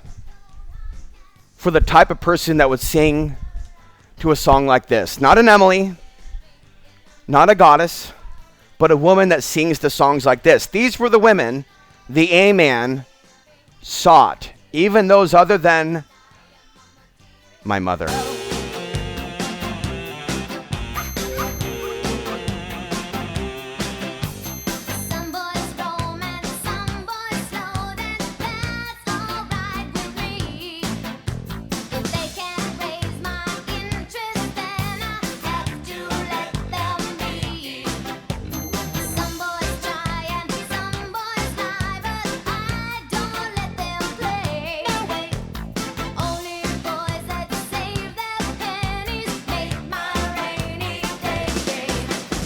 for the type of person that would sing to a song like this. Not an Emily, not a goddess, but a woman that sings the songs like this. These were the women the A-Man sought, even those other than my mother. Some boys roam and some boys float, and that's alright with me. If they can't raise my interest, then I have to let them be. Some boys try and some boys lie, but I don't let them play. No way. Only boys that save their pennies make my rainy day.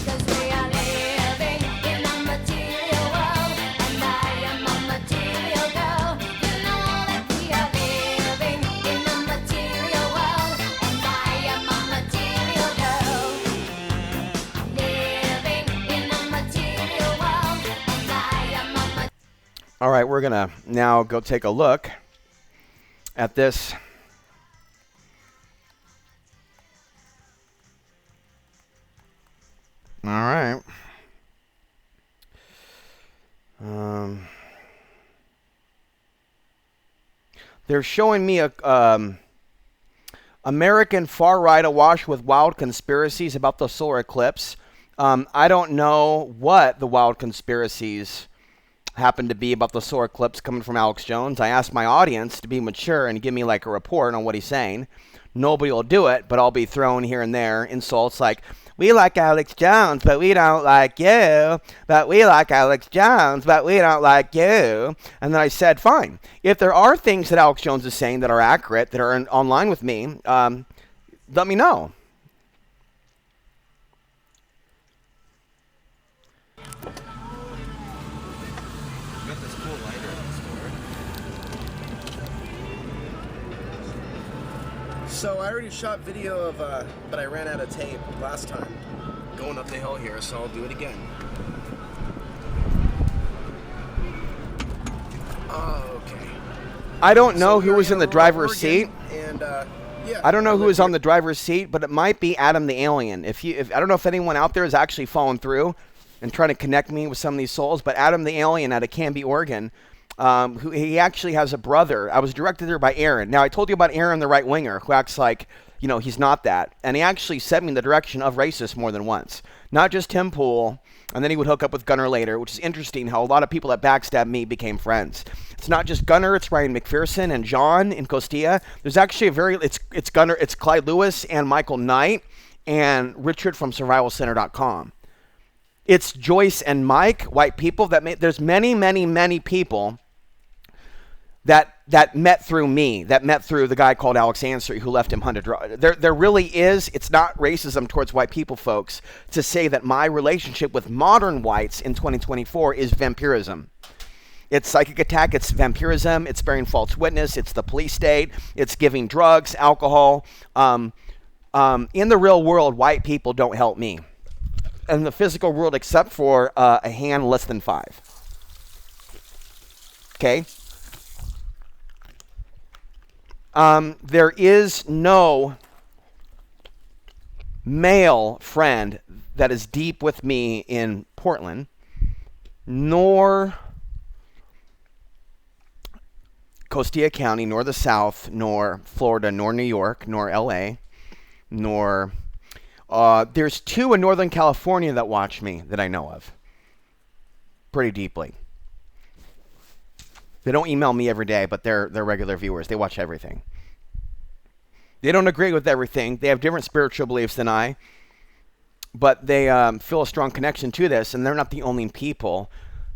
'Cause we are living in a material world, and I am a material girl. You know that we are living in a material world, and I am a material girl. Living in a material world, and I am a All right, we're going to now go take a look at this. All right. They're showing me a American far right awash with wild conspiracies about the solar eclipse. I don't know what the wild conspiracies happen to be about the solar eclipse coming from Alex Jones. I asked my audience to be mature and give me like a report on what he's saying. Nobody will do it, but I'll be throwing here and there insults like, we like Alex Jones, but we don't like you. But we like Alex Jones, but we don't like you. And then I said, fine. If there are things that Alex Jones is saying that are accurate, that are online with me, let me know. Got this cool lighter in the store. So I already shot video of, but I ran out of tape last time. Going up the hill here, so I'll do it again. Okay. I don't know So who we was are in the in driver's Oregon, seat. And yeah. I don't know who live was on here. the driver's seat, but it might be Adam the Alien. If I don't know if anyone out there is actually following through and trying to connect me with some of these souls, but Adam the Alien out of Canby, Oregon, who he actually has a brother. I was directed there by Aaron. Now I told you about Aaron, the right winger, who acts like he's not that, and he actually sent me in the direction of racist more than once. Not just Tim Pool, and then he would hook up with Gunnar later, which is interesting how a lot of people that backstabbed me became friends. It's not just Gunnar, it's Ryan Mcpherson and John in Costilla. There's actually it's Gunnar, it's Clyde Lewis and Michael Knight and Richard from survivalcenter.com. It's Joyce and Mike, white people there's many, many, many people that that met through me, that met through the guy called Alex Ansary who left him hunted. There really is, it's not racism towards white people, folks, to say that my relationship with modern whites in 2024 is vampirism. It's psychic attack, it's vampirism, it's bearing false witness, it's the police state, it's giving drugs, alcohol. In the real world, white people don't help me. In the physical world, except for a hand less than 5. Okay? There is no male friend that is deep with me in Portland, nor Costilla County, nor the South, nor Florida, nor New York, nor LA, nor... there's 2 in Northern California that watch me that I know of pretty deeply. They don't email me every day, but they're regular viewers. They watch everything. They don't agree with everything. They have different spiritual beliefs than I, but they feel a strong connection to this, and they're not the only people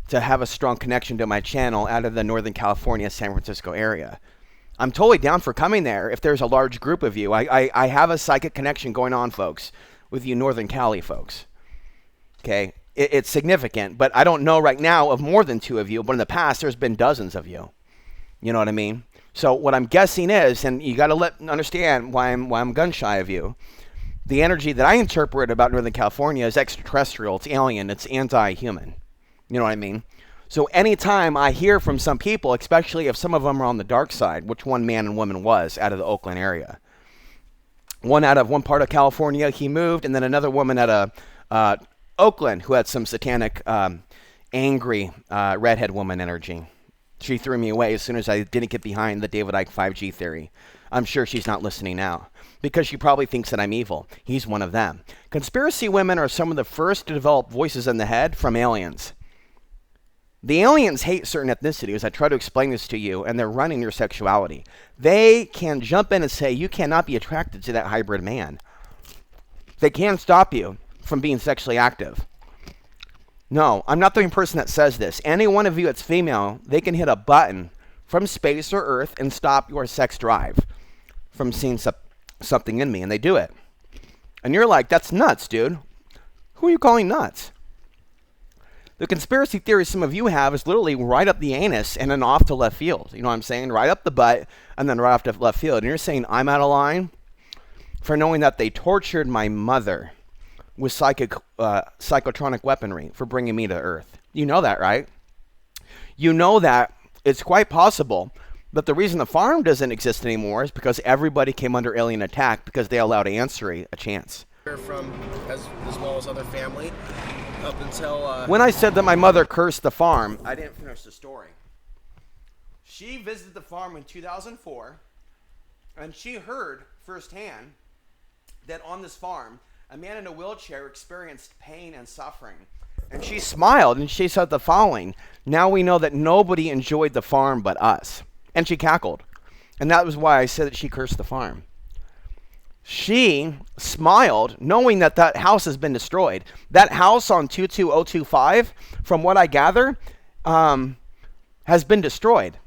to have a strong connection to my channel out of the Northern California, San Francisco area. I'm totally down for coming there if there's a large group of you. I have a psychic connection going on, folks, with you Northern Cali folks. Okay? It's significant, but I don't know right now of more than 2 of you, but in the past there's been dozens of you. You know what I mean? So what I'm guessing is, and you got to understand why I'm gun shy of you. The energy that I interpret about Northern California is extraterrestrial, it's alien, it's anti-human. You know what I mean? So anytime I hear from some people, especially if some of them are on the dark side, which one man and woman was out of the Oakland area. One out of one part of California, he moved, and then another woman out of Oakland who had some satanic, angry redhead woman energy. She threw me away as soon as I didn't get behind the David Icke 5G theory. I'm sure she's not listening now because she probably thinks that I'm evil. He's one of them. Conspiracy women are some of the first to develop voices in the head from aliens. The aliens hate certain ethnicities. I try to explain this to you, and they're running your sexuality. They can jump in and say, you cannot be attracted to that hybrid man. They can stop you from being sexually active. No, I'm not the only person that says this. Any one of you that's female, they can hit a button from space or Earth and stop your sex drive from seeing something in me, and they do it. And you're like, that's nuts, dude. Who are you calling nuts? The conspiracy theory some of you have is literally right up the anus and then off to left field. You know what I'm saying? Right up the butt and then right off to left field. And you're saying I'm out of line for knowing that they tortured my mother with psychotronic weaponry for bringing me to Earth. You know that, right? You know that it's quite possible that the reason the farm doesn't exist anymore is because everybody came under alien attack because they allowed Ansary a chance. From as well as other family up until when I said that my mother cursed the farm, I didn't finish the story. She visited the farm in 2004, and she heard firsthand that on this farm a man in a wheelchair experienced pain and suffering. And she smiled and she said the following: now we know that nobody enjoyed the farm but us. And she cackled. And that was why I said that she cursed the farm. She smiled knowing that that house has been destroyed. That house on 22025, from what I gather, has been destroyed.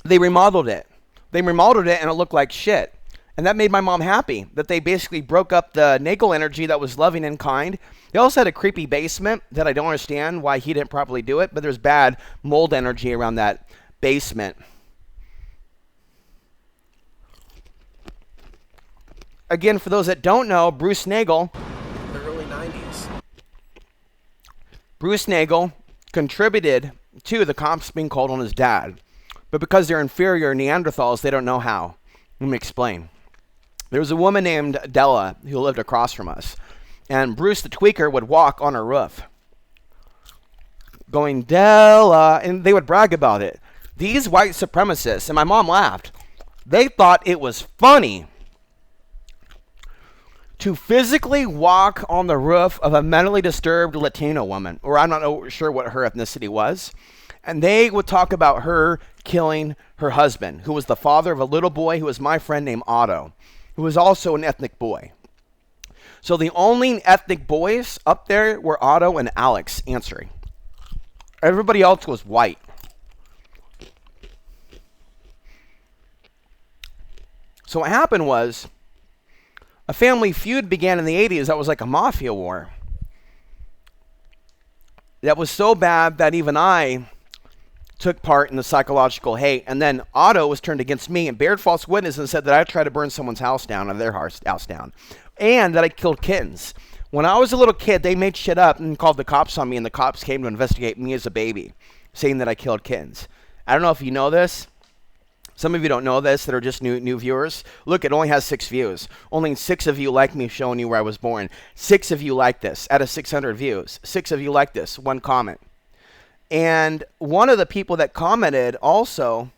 They remodeled it. And it looked like shit. And that made my mom happy, that they basically broke up the Nagel energy that was loving and kind. They also had a creepy basement that I don't understand why he didn't properly do it, but there's bad mold energy around that basement. Again, for those that don't know, Bruce Nagel, the early 90s. Bruce Nagel contributed to the cops being called on his dad. But because they're inferior Neanderthals, they don't know how. Let me explain. There was a woman named Della who lived across from us. And Bruce the Tweaker would walk on her roof, going, Della, and they would brag about it. These white supremacists, and my mom laughed, they thought it was funny to physically walk on the roof of a mentally disturbed Latino woman, or I'm not sure what her ethnicity was, and they would talk about her killing her husband, who was the father of a little boy who was my friend named Otto, who was also an ethnic boy. So the only ethnic boys up there were Otto and Alex Ansary. Everybody else was white. So what happened was a family feud began in the 80s that was like a mafia war. That was so bad that even I took part in the psychological hate. And then Otto was turned against me and bared false witness and said that I tried to burn someone's house down, or their house down, and that I killed kittens. When I was a little kid, they made shit up and called the cops on me, and the cops came to investigate me as a baby, saying that I killed kittens. I don't know if you know this. Some of you don't know this that are just new viewers. Look, it only has 6 views. Only 6 of you like me showing you where I was born. 6 of you like this out of 600 views. 6 of you like this. 1 comment. And one of the people that commented also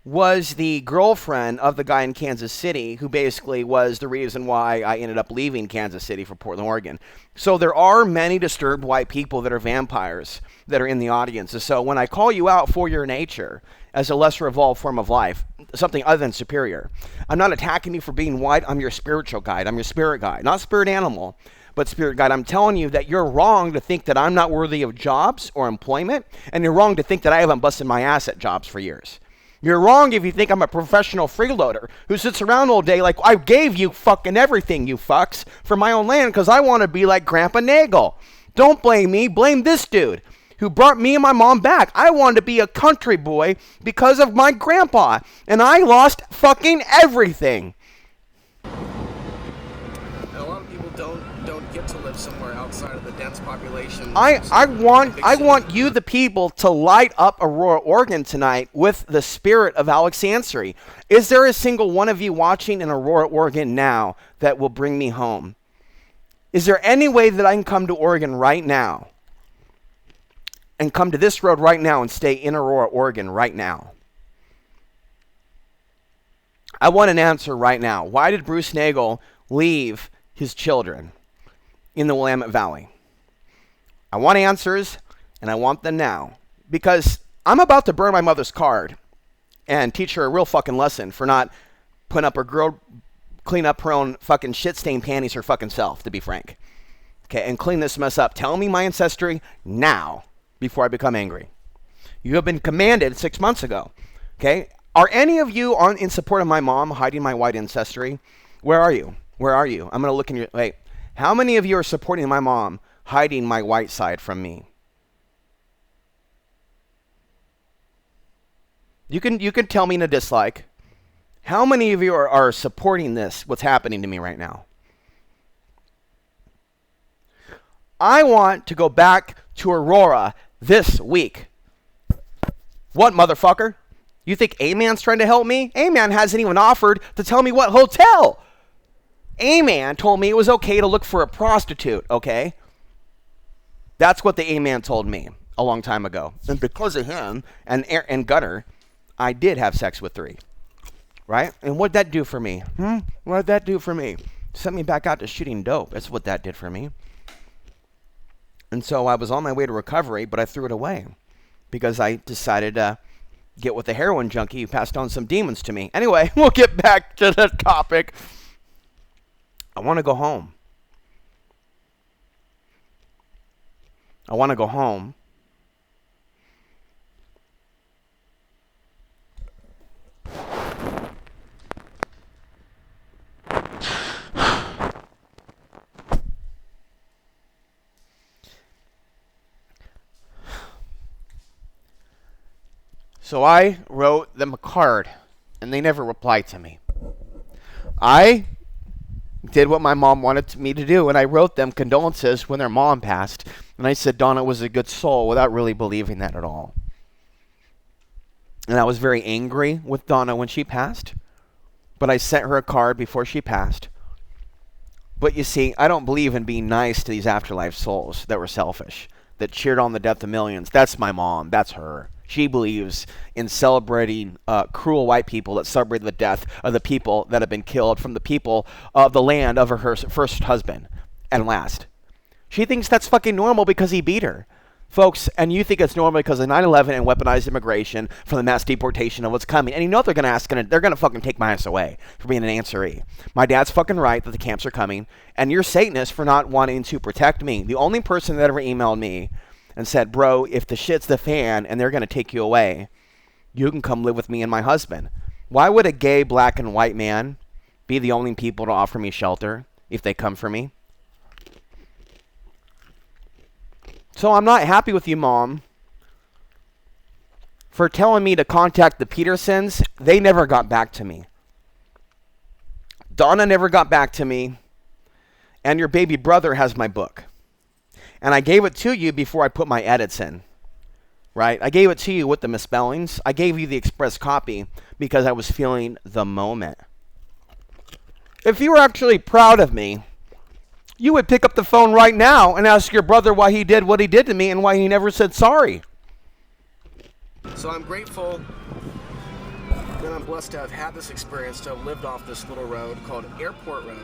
was the girlfriend of the guy in Kansas City, who basically was the reason why I ended up leaving Kansas City for Portland, Oregon. So there are many disturbed white people that are vampires that are in the audience. And so when I call you out for your nature as a lesser evolved form of life, something other than superior, I'm not attacking you for being white. I'm your spiritual guide. I'm your spirit guide. Not spirit animal, but spirit guide. I'm telling you that you're wrong to think that I'm not worthy of jobs or employment, and you're wrong to think that I haven't busted my ass at jobs for years. You're wrong if you think I'm a professional freeloader who sits around all day like, I gave you fucking everything, you fucks, for my own land because I want to be like Grandpa Nagel. Don't blame me. Blame this dude who brought me and my mom back. I wanted to be a country boy because of my grandpa, and I lost fucking everything. And a lot of people don't get to live somewhere outside of the dense population. I want you, the people, to light up Aurora, Oregon tonight with the spirit of Alex Ansary. Is there a single one of you watching in Aurora, Oregon now that will bring me home? Is there any way that I can come to Oregon right now and come to this road right now and stay in Aurora, Oregon right now? I want an answer right now. Why did Bruce Nagel leave his children in the Willamette Valley? I want answers, and I want them now. Because I'm about to burn my mother's card and teach her a real fucking lesson for not putting up her girl, clean up her own fucking shit-stained panties her fucking self, to be frank. Okay, and clean this mess up. Tell me my ancestry now before I become angry. You have been commanded 6 months ago. Okay? Are any of you in support of my mom hiding my white ancestry? Where are you? Where are you? I'm going to look in your... Wait. How many of you are supporting my mom hiding my white side from me? You can tell me in a dislike. How many of you are supporting this, what's happening to me right now? I want to go back to Aurora this week. What, motherfucker? You think A-Man's trying to help me? A-Man hasn't even offered to tell me what hotel. A-Man told me it was okay to look for a prostitute, okay? That's what the A-Man told me a long time ago. And because of him and Gunnar, I did have sex with 3. Right? And what'd that do for me? What'd that do for me? Sent me back out to shooting dope. That's what that did for me. And so I was on my way to recovery, but I threw it away because I decided to get with the heroin junkie who passed on some demons to me. Anyway, we'll get back to the topic. I want to go home. I want to go home. So I wrote them a card, and they never replied to me. I did what my mom wanted me to do, and I wrote them condolences when their mom passed. And I said Donna was a good soul without really believing that at all. And I was very angry with Donna when she passed, but I sent her a card before she passed. But you see, I don't believe in being nice to these afterlife souls that were selfish, that cheered on the death of millions. That's my mom. That's her. She believes in celebrating cruel white people that celebrate the death of the people that have been killed from the people of the land of her first husband and last. She thinks that's fucking normal because he beat her. Folks, and you think it's normal because of 9/11 and weaponized immigration from the mass deportation of what's coming. And you know they're going to fucking take my ass away for being an Ansary. My dad's fucking right that the camps are coming. And you're Satanist for not wanting to protect me. The only person that ever emailed me and said, bro, if the shit's the fan and they're going to take you away, you can come live with me and my husband. Why would a gay black and white man be the only people to offer me shelter if they come for me. So I'm not happy with you, Mom, for telling me to contact the Petersons. They never got back to me. Donna never got back to me. And your baby brother has my book. And I gave it to you before I put my edits in. Right? I gave it to you with the misspellings. I gave you the express copy because I was feeling the moment. If you were actually proud of me, you would pick up the phone right now and ask your brother why he did what he did to me and why he never said sorry. So I'm grateful that I'm blessed to have had this experience, to have lived off this little road called Airport Road,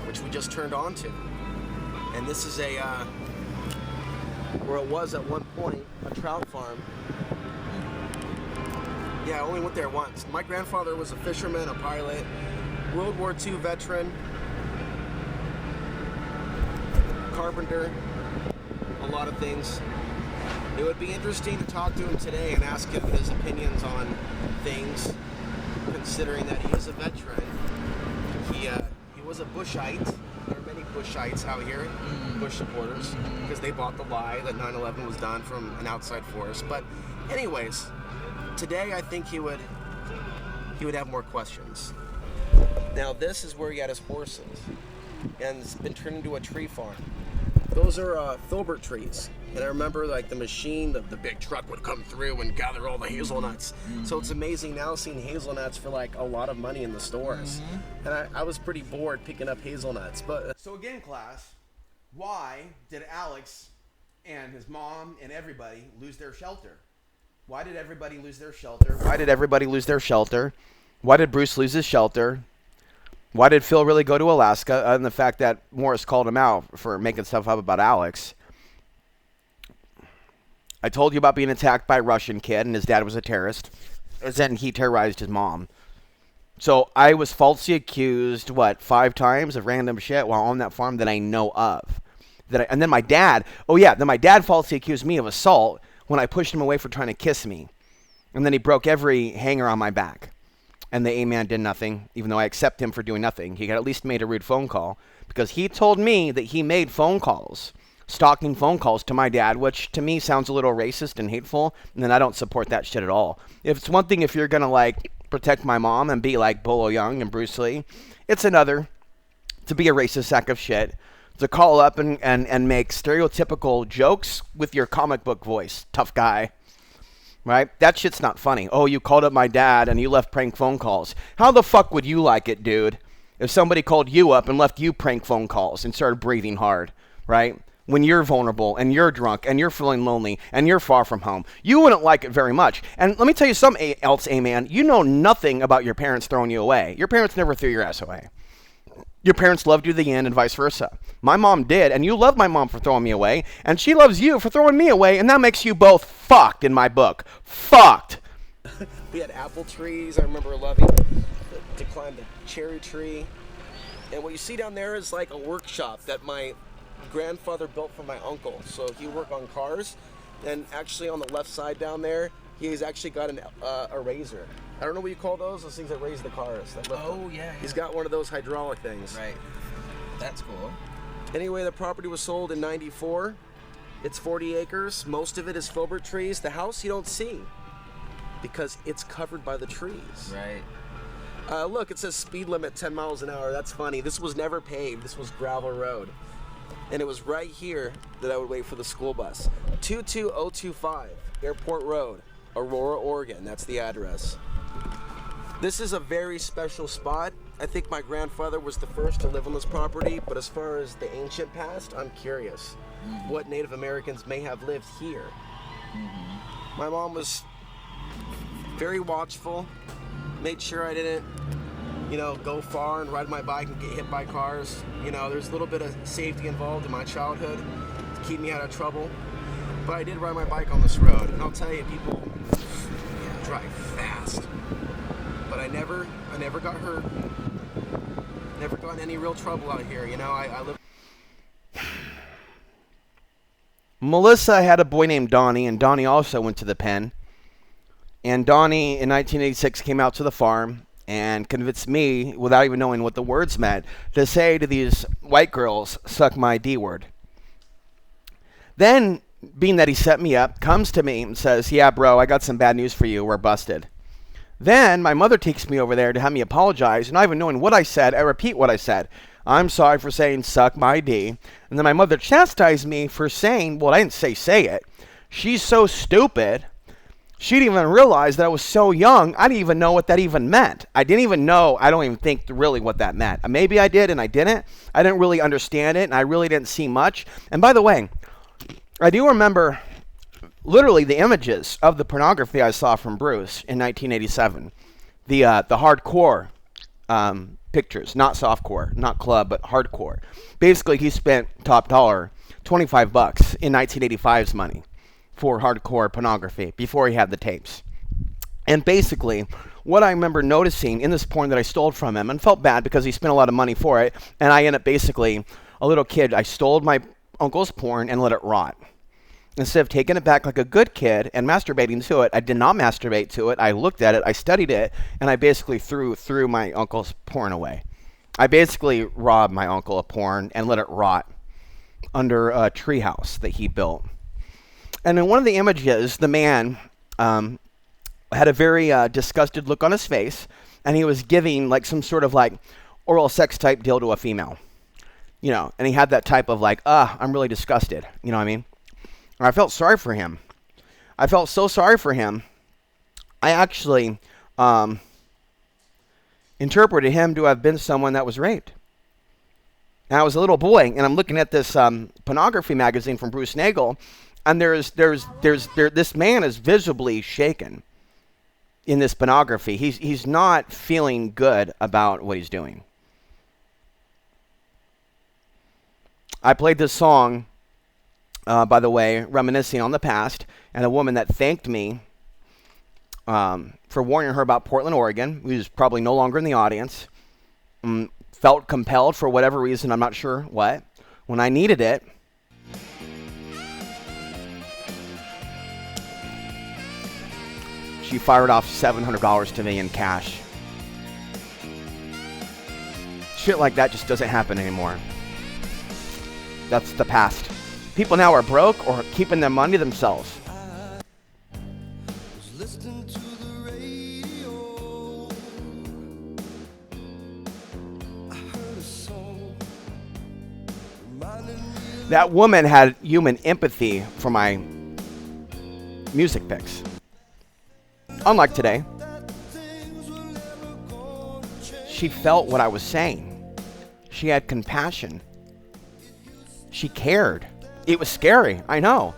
which we just turned onto. And this is where it was at one point, a trout farm. Yeah, I only went there once. My grandfather was a fisherman, a pilot, World War II veteran, carpenter, a lot of things. It would be interesting to talk to him today and ask him his opinions on things, considering that he is a veteran. He was a Bushite. There are many Bushites out here, Bush supporters, because they bought the lie that 9/11 was done from an outside force. But anyways, today I think he would have more questions. Now this is where he had his horses, and it's been turned into a tree farm. Those are filbert trees. And I remember like the machine, the big truck would come through and gather all the hazelnuts. So it's amazing now seeing hazelnuts for like a lot of money in the stores. And I was pretty bored picking up hazelnuts. But So again, class, why did Alex and his mom and everybody lose their shelter? Why did everybody lose their shelter? Why did everybody lose their shelter? Why did Bruce lose his shelter? Why did Phil really go to Alaska? Other than the fact that Morris called him out for making stuff up about Alex. I told you about being attacked by a Russian kid and his dad was a terrorist. And he terrorized his mom. So I was falsely accused, 5 times of random shit while on that farm that I know of. And then my dad falsely accused me of assault when I pushed him away for trying to kiss me. And then he broke every hanger on my back. And the A-man did nothing, even though I accept him for doing nothing. He at least made a rude phone call because he told me that he made phone calls, stalking phone calls to my dad, which to me sounds a little racist and hateful, and then I don't support that shit at all. If it's one thing if you're going to, protect my mom and be like Bolo Young and Bruce Lee, it's another to be a racist sack of shit, to call up and make stereotypical jokes with your comic book voice. Tough guy. Right? That shit's not funny. Oh, you called up my dad and you left prank phone calls. How the fuck would you like it, dude, if somebody called you up and left you prank phone calls and started breathing hard, right? When you're vulnerable and you're drunk and you're feeling lonely and you're far from home. You wouldn't like it very much. And let me tell you something else, A-man. You know nothing about your parents throwing you away. Your parents never threw your ass away. Your parents loved you to the end and vice versa. My mom did, and you love my mom for throwing me away, and she loves you for throwing me away, and that makes you both fucked in my book. Fucked. we had apple trees. I remember loving to climb the cherry tree. And what you see down there is like a workshop that my grandfather built for my uncle. So he worked on cars, and actually on the left side down there, he's actually got a razor. I don't know what you call those things that raise the cars. Yeah. He's got one of those hydraulic things. Right. That's cool. Anyway, the property was sold in '94. It's 40 acres. Most of it is filbert trees. The house you don't see because it's covered by the trees. Right. Look, it says speed limit 10 miles an hour. That's funny. This was never paved. This was gravel road. And it was right here that I would wait for the school bus. 22025 Airport Road, Aurora, Oregon. That's the address. This is a very special spot. I think my grandfather was the first to live on this property, but as far as the ancient past, I'm curious what Native Americans may have lived here. My mom was very watchful, made sure I didn't, go far and ride my bike and get hit by cars. There's a little bit of safety involved in my childhood to keep me out of trouble. But I did ride my bike on this road, and I'll tell you, people drive fast. But I never got hurt. Never got in any real trouble out here. I live. Melissa had a boy named Donnie, and Donnie also went to the pen. And Donnie, in 1986, came out to the farm, and convinced me, without even knowing what the words meant, to say to these white girls, suck my D word. Then, being that he set me up, comes to me and says, yeah, bro, I got some bad news for you. We're busted. Then my mother takes me over there to have me apologize, and not even knowing what I said, I repeat what I said. I'm sorry for saying suck my D. And then my mother chastised me for saying, well, I didn't say it. She's so stupid. She didn't even realize that I was so young, I didn't even know what that even meant. I didn't even know, I don't even think really what that meant. Maybe I did and I didn't. I didn't really understand it, and I really didn't see much. And by the way, I do remember literally the images of the pornography I saw from Bruce in 1987. The hardcore pictures, not softcore, not club, but hardcore. Basically, he spent top dollar, $25 in 1985's money for hardcore pornography before he had the tapes. And basically, what I remember noticing in this porn that I stole from him, and felt bad because he spent a lot of money for it, and I ended up basically, a little kid, I stole my uncle's porn and let it rot. Instead of taking it back like a good kid and masturbating to it, I did not masturbate to it. I looked at it, I studied it, and I basically threw my uncle's porn away. I basically robbed my uncle of porn and let it rot under a treehouse that he built. And in one of the images, the man had a very disgusted look on his face, and he was giving like some sort of like oral sex type deal to a female. You know, and he had that type of like, I'm really disgusted. You know what I mean? I felt sorry for him. I felt so sorry for him. I actually interpreted him to have been someone that was raped. And I was a little boy, and I'm looking at this pornography magazine from Bruce Nagel, and this man is visibly shaken in this pornography. He's not feeling good about what he's doing. I played this song, by the way, reminiscing on the past, and a woman that thanked me for warning her about Portland, Oregon, who's probably no longer in the audience, felt compelled for whatever reason, I'm not sure what, when I needed it. She fired off $700 to me in cash. Shit like that just doesn't happen anymore. That's the past. People now are broke or keeping their money themselves. That woman had human empathy for my music picks. Unlike today, she felt what I was saying. She had compassion. She cared. It was scary, I know.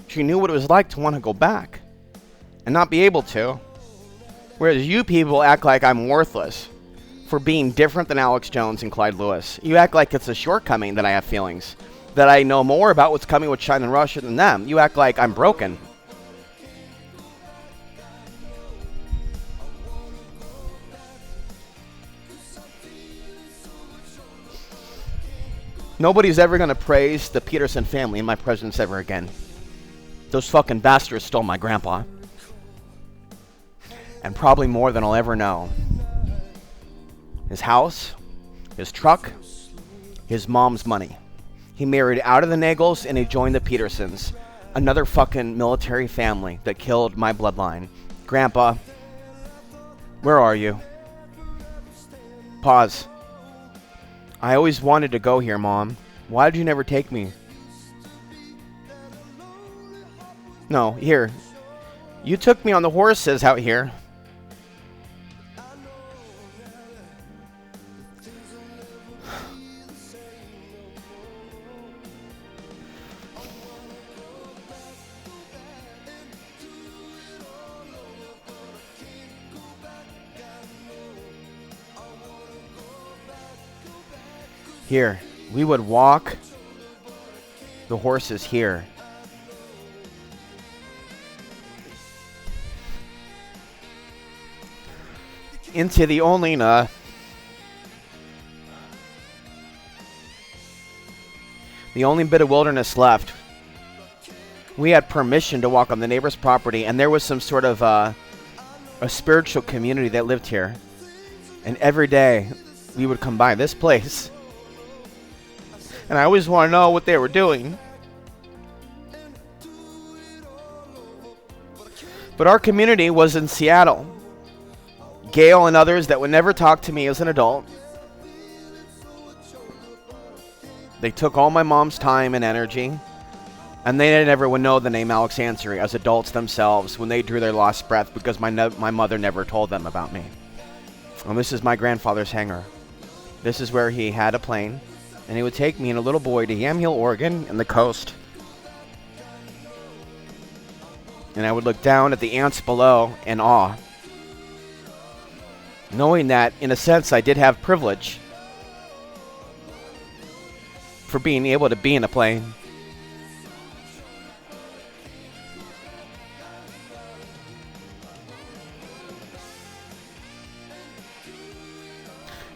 She knew what it was like to want to go back and not be able to. Whereas you people act like I'm worthless for being different than Alex Jones and Clyde Lewis. You act like it's a shortcoming that I have feelings, that I know more about what's coming with China and Russia than them. You act like I'm broken. Nobody's ever going to praise the Peterson family in my presence ever again. Those fucking bastards stole my grandpa. And probably more than I'll ever know. His house, his truck, his mom's money. He married out of the Nagels and he joined the Petersons. Another fucking military family that killed my bloodline. Grandpa, where are you? Pause. I always wanted to go here, Mom. Why did you never take me? No, here. You took me on the horses out here. Here, we would walk the horses here. Into the only the only bit of wilderness left. We had permission to walk on the neighbor's property, and there was some sort of a spiritual community that lived here. And every day we would come by this place. And I always want to know what they were doing. But our community was in Seattle. Gail and others that would never talk to me as an adult. They took all my mom's time and energy. And they never would know the name Alex Ansary as adults themselves when they drew their last breath because my mother never told them about me. And this is my grandfather's hangar. This is where he had a plane. And he would take me and a little boy to Yamhill, Oregon, and the coast. And I would look down at the ants below in awe, knowing that, in a sense, I did have privilege for being able to be in a plane.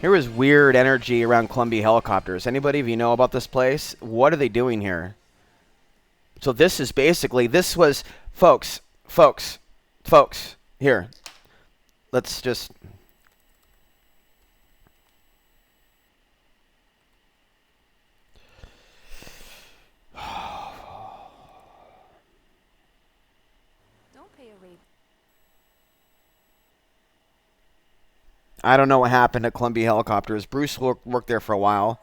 There was weird energy around Columbia helicopters. Anybody of you know about this place? What are they doing here? So this is basically, this was, folks, here. Let's just... I don't know what happened at Columbia Helicopters. Bruce worked there for a while.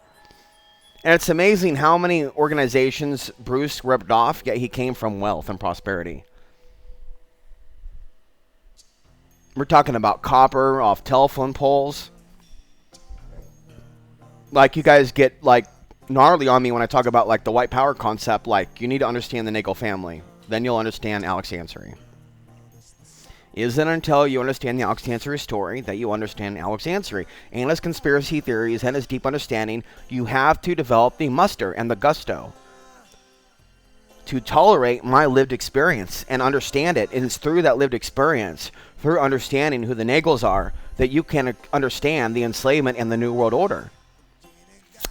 And it's amazing how many organizations Bruce ripped off, yet he came from wealth and prosperity. We're talking about copper off telephone poles. Like, you guys get, like, gnarly on me when I talk about, like, the white power concept. Like, you need to understand the Nagel family. Then you'll understand Alex Ansary. Isn't until you understand the Alex Ansary story that you understand Alex Ansary and his conspiracy theories and his deep understanding. You have to develop the muster and the gusto to tolerate my lived experience and understand it. And it's through that lived experience, through understanding who the Nagels are, that you can understand the enslavement and the New World Order.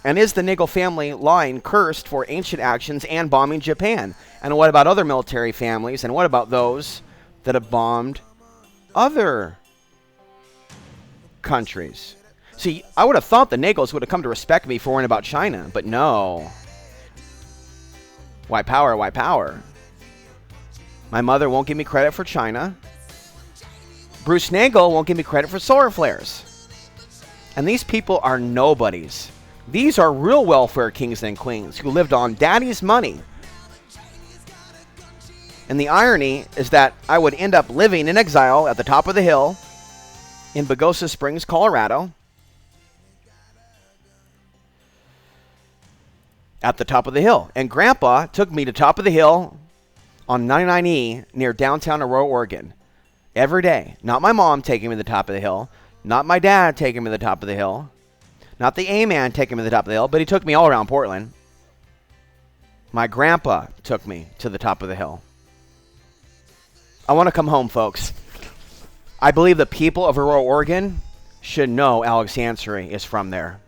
And is the Nagel family line cursed for ancient actions and bombing Japan? And what about other military families? And what about those that have bombed other countries? See, I would have thought the Nagels would have come to respect me for worrying about China, but no. White power, white power. My mother won't give me credit for China. Bruce Nagel won't give me credit for solar flares. And these people are nobodies. These are real welfare kings and queens who lived on daddy's money. And the irony is that I would end up living in exile at the top of the hill in Pagosa Springs, Colorado. At the top of the hill. And Grandpa took me to top of the hill on 99E near downtown Aurora, Oregon. Every day. Not my mom taking me to the top of the hill. Not my dad taking me to the top of the hill. Not the A-man taking me to the top of the hill. But he took me all around Portland. My grandpa took me to the top of the hill. I want to come home, folks. I believe the people of Aurora, Oregon should know Alex Ansary is from there.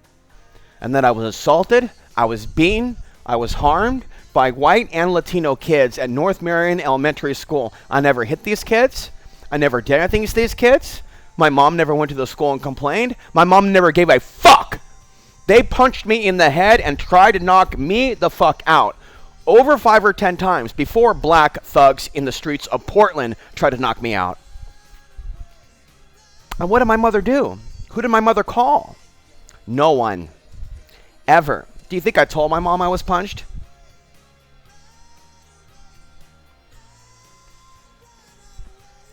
And that I was assaulted, I was beaten, I was harmed by white and Latino kids at North Marion Elementary School. I never hit these kids. I never did anything to these kids. My mom never went to the school and complained. My mom never gave a fuck. They punched me in the head and tried to knock me the fuck out. Over 5 or 10 times before black thugs in the streets of Portland tried to knock me out. And what did my mother do? Who did my mother call? No one. Ever. Do you think I told my mom I was punched?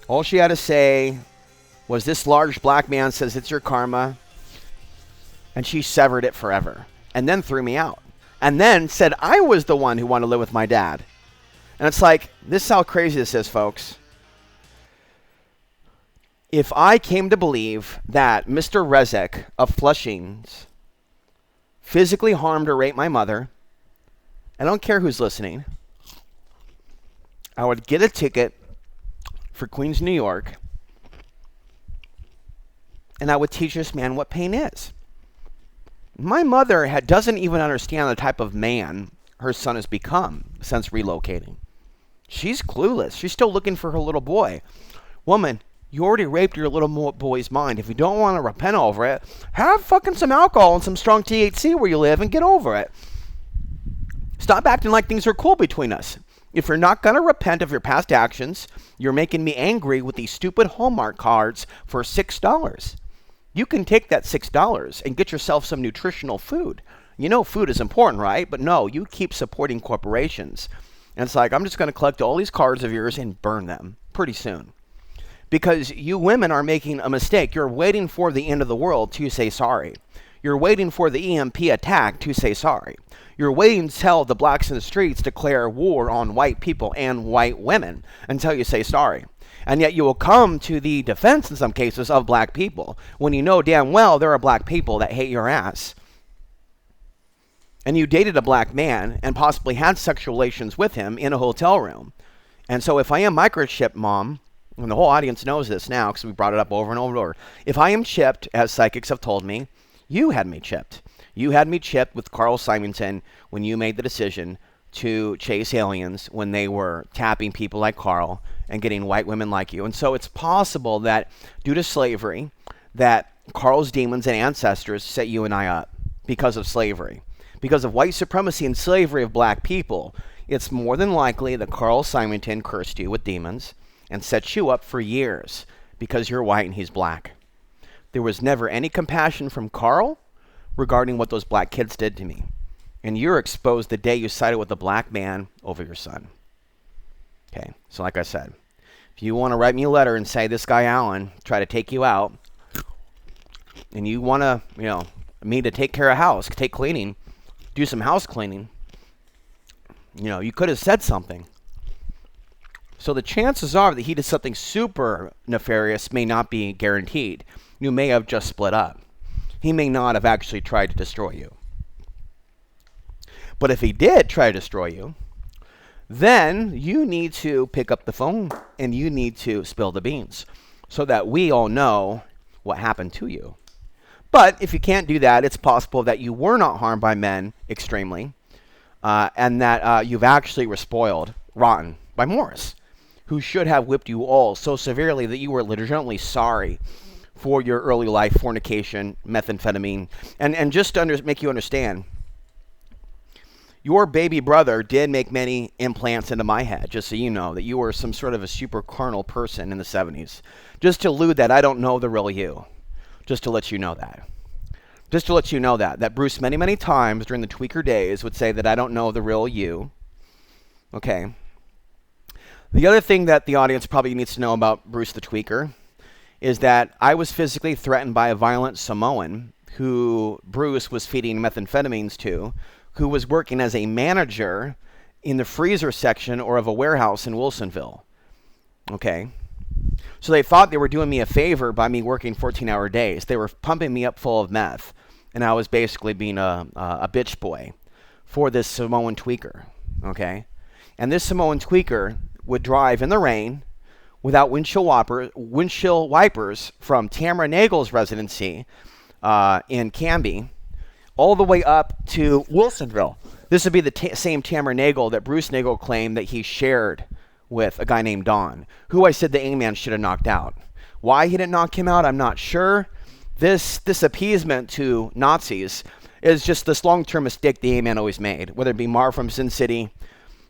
All she had to say was, this large black man says it's your karma. And she severed it forever. And then threw me out. And then said I was the one who wanted to live with my dad. And it's like, this is how crazy this is, folks. If I came to believe that Mr. Rezek of Flushing's physically harmed or raped my mother, I don't care who's listening, I would get a ticket for Queens, New York, and I would teach this man what pain is. My mother doesn't even understand the type of man her son has become since relocating. She's clueless. She's still looking for her little boy. Woman, You already raped your little boy's mind. If you don't want to repent over it, have fucking some alcohol and some strong THC where you live and get over it. Stop acting like things are cool between us. If you're not going to repent of your past actions, you're making me angry with these stupid Hallmark cards for $6. You can take that $6 and get yourself some nutritional food. You know food is important, right? But no, you keep supporting corporations. And it's like, I'm just going to collect all these cards of yours and burn them pretty soon. Because you women are making a mistake. You're waiting for the end of the world to say sorry. You're waiting for the EMP attack to say sorry. You're waiting until the blacks in the streets declare war on white people and white women until you say sorry. And yet you will come to the defense in some cases of black people when you know damn well there are black people that hate your ass. And you dated a black man and possibly had sexual relations with him in a hotel room. And so if I am microchipped, Mom, and the whole audience knows this now because we brought it up over and over and over, if I am chipped, as psychics have told me, you had me chipped. You had me chipped with Carl Simonton when you made the decision to chase aliens when they were tapping people like Carl and getting white women like you. And so it's possible that due to slavery, that Carl's demons and ancestors set you and I up because of slavery. Because of white supremacy and slavery of black people, it's more than likely that Carl Simonton cursed you with demons and set you up for years because you're white and he's black. There was never any compassion from Carl regarding what those black kids did to me. And you're exposed the day you sided with a black man over your son. Okay, so like I said, if you want to write me a letter and say this guy Alan tried to take you out, and you want to, me to take care of house, take cleaning, do some house cleaning, you could have said something. So the chances are that he did something super nefarious may not be guaranteed. You may have just split up. He may not have actually tried to destroy you. But if he did try to destroy you, then you need to pick up the phone and you need to spill the beans so that we all know what happened to you. But if you can't do that, it's possible that you were not harmed by men extremely and that you've actually were spoiled rotten by Morris, who should have whipped you all so severely that you were legitimately sorry for your early life fornication, methamphetamine. And just to make you understand, your baby brother did make many implants into my head, just so you know, that you were some sort of a super carnal person in the 70s. Just to allude that I don't know the real you. Just to let you know that. Just to let you know that Bruce many, many times during the tweaker days would say that I don't know the real you. Okay. The other thing that the audience probably needs to know about Bruce the Tweaker is that I was physically threatened by a violent Samoan who Bruce was feeding methamphetamines to, who was working as a manager in the freezer section or of a warehouse in Wilsonville. Okay. So they thought they were doing me a favor by me working 14-hour days. They were pumping me up full of meth, and I was basically being a bitch boy for this Samoan tweaker. Okay. And this Samoan tweaker would drive in the rain without windshield wipers from Tamara Nagel's residency in Canby all the way up to Wilsonville. This would be the same Tamara Nagel that Bruce Nagel claimed that he shared with a guy named Don, who I said the A-man should have knocked out. Why he didn't knock him out, I'm not sure. This appeasement to Nazis is just this long-term mistake the A-man always made, whether it be Mar from Sin City.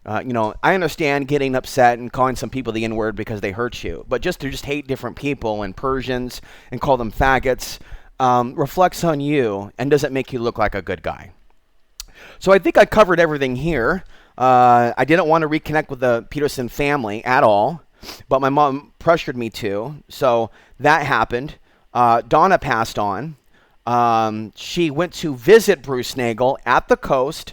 I understand getting upset and calling some people the N-word because they hurt you, but just to hate different people and Persians and call them faggots reflects on you and doesn't make you look like a good guy. So I think I covered everything here. I didn't want to reconnect with the Peterson family at all, but my mom pressured me to, so that happened. Donna passed on. She went to visit Bruce Nagel at the coast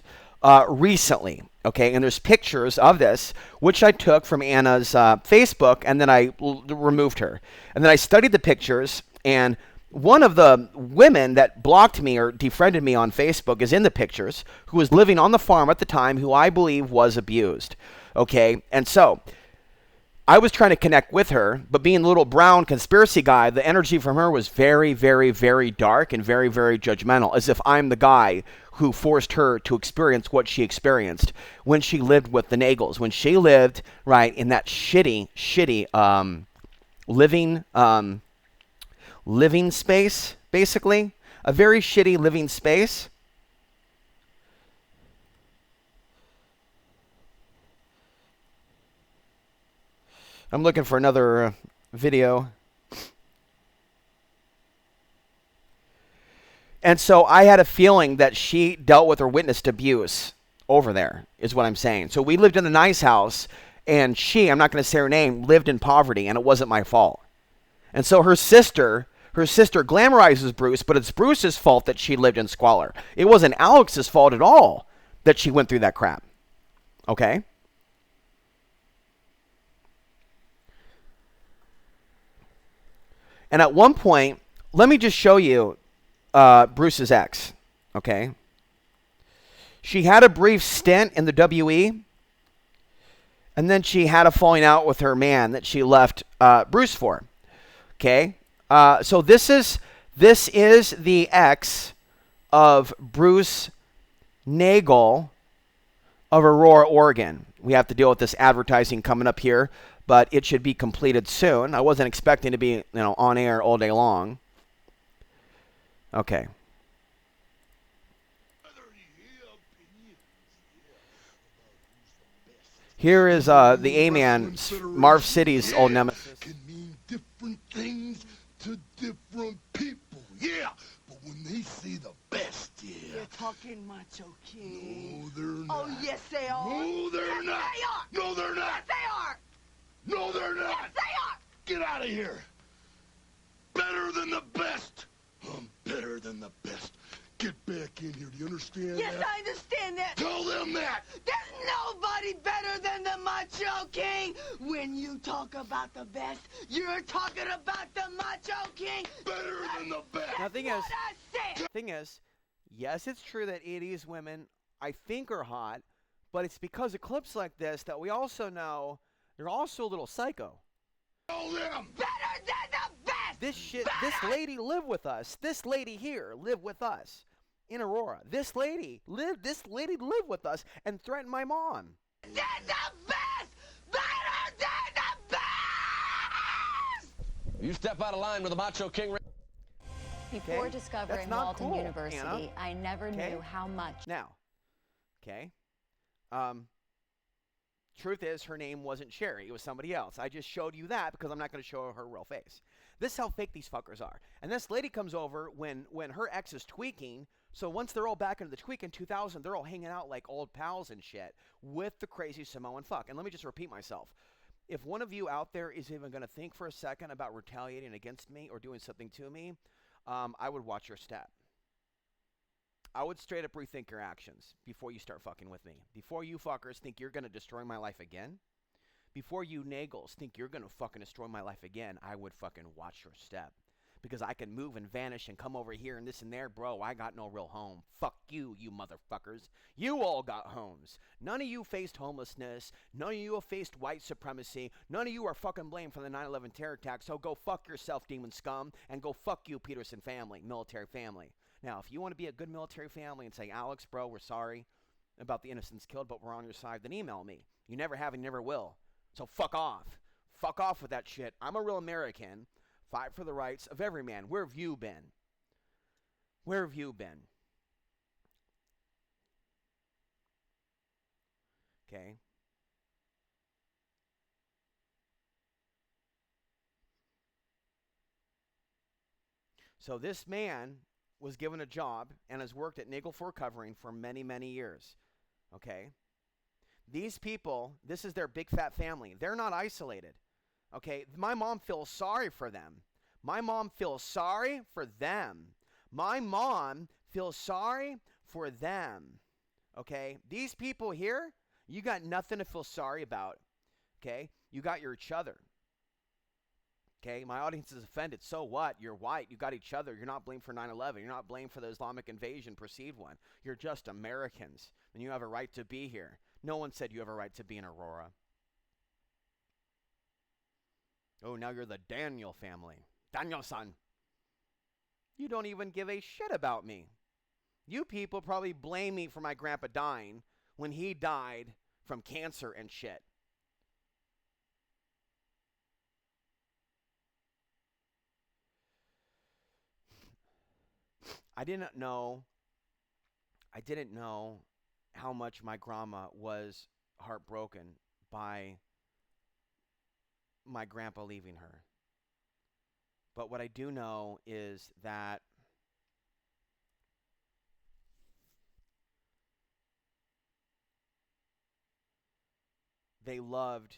recently. Okay, and there's pictures of this, which I took from Anna's Facebook, and then I removed her. And then I studied the pictures, and one of the women that blocked me or defriended me on Facebook is in the pictures, who was living on the farm at the time, who I believe was abused. Okay, and so I was trying to connect with her, but being a little brown conspiracy guy, the energy from her was very, very, very dark and very, very judgmental, as if I'm the guy who forced her to experience what she experienced when she lived with the Nagels, when she lived, right, in that shitty living living space, basically. A very shitty living space. I'm looking for another video. And so I had a feeling that she dealt with or witnessed abuse over there, is what I'm saying. So we lived in a nice house, and she, I'm not going to say her name, lived in poverty, and it wasn't my fault. And so her sister glamorizes Bruce, but it's Bruce's fault that she lived in squalor. It wasn't Alex's fault at all that she went through that crap. Okay? And at one point, let me just show you Bruce's ex, okay? She had a brief stint in the WE, and then she had a falling out with her man that she left Bruce for, okay? So this is the ex of Bruce Nagel of Aurora, Oregon. We have to deal with this advertising coming up here, but it should be completed soon. I wasn't expecting to be, on air all day long. Okay. Here is the A-Man, Marv City's old nemesis. Can mean different things to different people, yeah. But when they see the best, yeah. They're talking Macho King. No, they're not. Oh, yes, they are. No, they're yes, not. They are. No, they're not. Yes, they are. No, they're not. Yes, they are. Get out of here. Better than the best. I'm better than the best. Get back in here. Do you understand yes, that? Yes, I understand that. Tell them that. There's nobody better than the Macho King. When you talk about the best, you're talking about the Macho King. Better than the best. Now, thing is, yes, it's true that 80s women, I think, are hot, but it's because of clips like this that we also know they're also a little psycho. Tell them. Better than the best. This lady lived with us. This lady here lived with us in Aurora. This lady lived with us and threatened my mom. Than the best. Better than the best. You step out of line with the Macho King. Before discovering Walton University, Anna. I never knew how much. Now, truth is, her name wasn't Sherry. It was somebody else. I just showed you that because I'm not going to show her real face. This is how fake these fuckers are. And this lady comes over when her ex is tweaking. So once they're all back into the tweak in 2000, they're all hanging out like old pals and shit with the crazy Samoan fuck. And let me just repeat myself. If one of you out there is even going to think for a second about retaliating against me or doing something to me, I would watch your step. I would straight up rethink your actions before you start fucking with me. Before you fuckers think you're going to destroy my life again. Before you nagels think you're going to fucking destroy my life again, I would fucking watch your step. Because I can move and vanish and come over here and this and there, bro. I got no real home. Fuck you, you motherfuckers. You all got homes. None of you faced homelessness. None of you have faced white supremacy. None of you are fucking blamed for the 9/11 terror attack. So go fuck yourself, demon scum. And go fuck you, Peterson family, military family. Now, if you want to be a good military family and say, Alex, bro, we're sorry about the innocents killed, but we're on your side, then email me. You never have and never will. So fuck off. Fuck off with that shit. I'm a real American. Fight for the rights of every man. Where have you been? Where have you been? Okay. So this man was given a job and has worked at Nagel for Recovering for many, many years. Okay? These people, this is their big fat family. They're not isolated. Okay? My mom feels sorry for them. My mom feels sorry for them. My mom feels sorry for them. Okay? These people here, you got nothing to feel sorry about. Okay? You got each other. Okay, my audience is offended. So what? You're white. You got each other. You're not blamed for 9/11. You're not blamed for the Islamic invasion, perceived one. You're just Americans, and you have a right to be here. No one said you have a right to be in Aurora. Oh, now you're the Daniel family. Daniel-san. You don't even give a shit about me. You people probably blame me for my grandpa dying when he died from cancer and shit. I didn't know how much my grandma was heartbroken by my grandpa leaving her. But what I do know is that they loved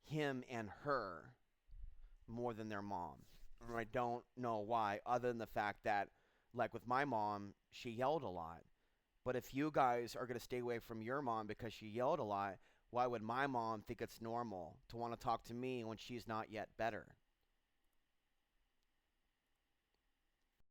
him and her more than their mom. And I don't know why, other than the fact that, like with my mom, she yelled a lot. But if you guys are going to stay away from your mom because she yelled a lot, why would my mom think it's normal to want to talk to me when she's not yet better?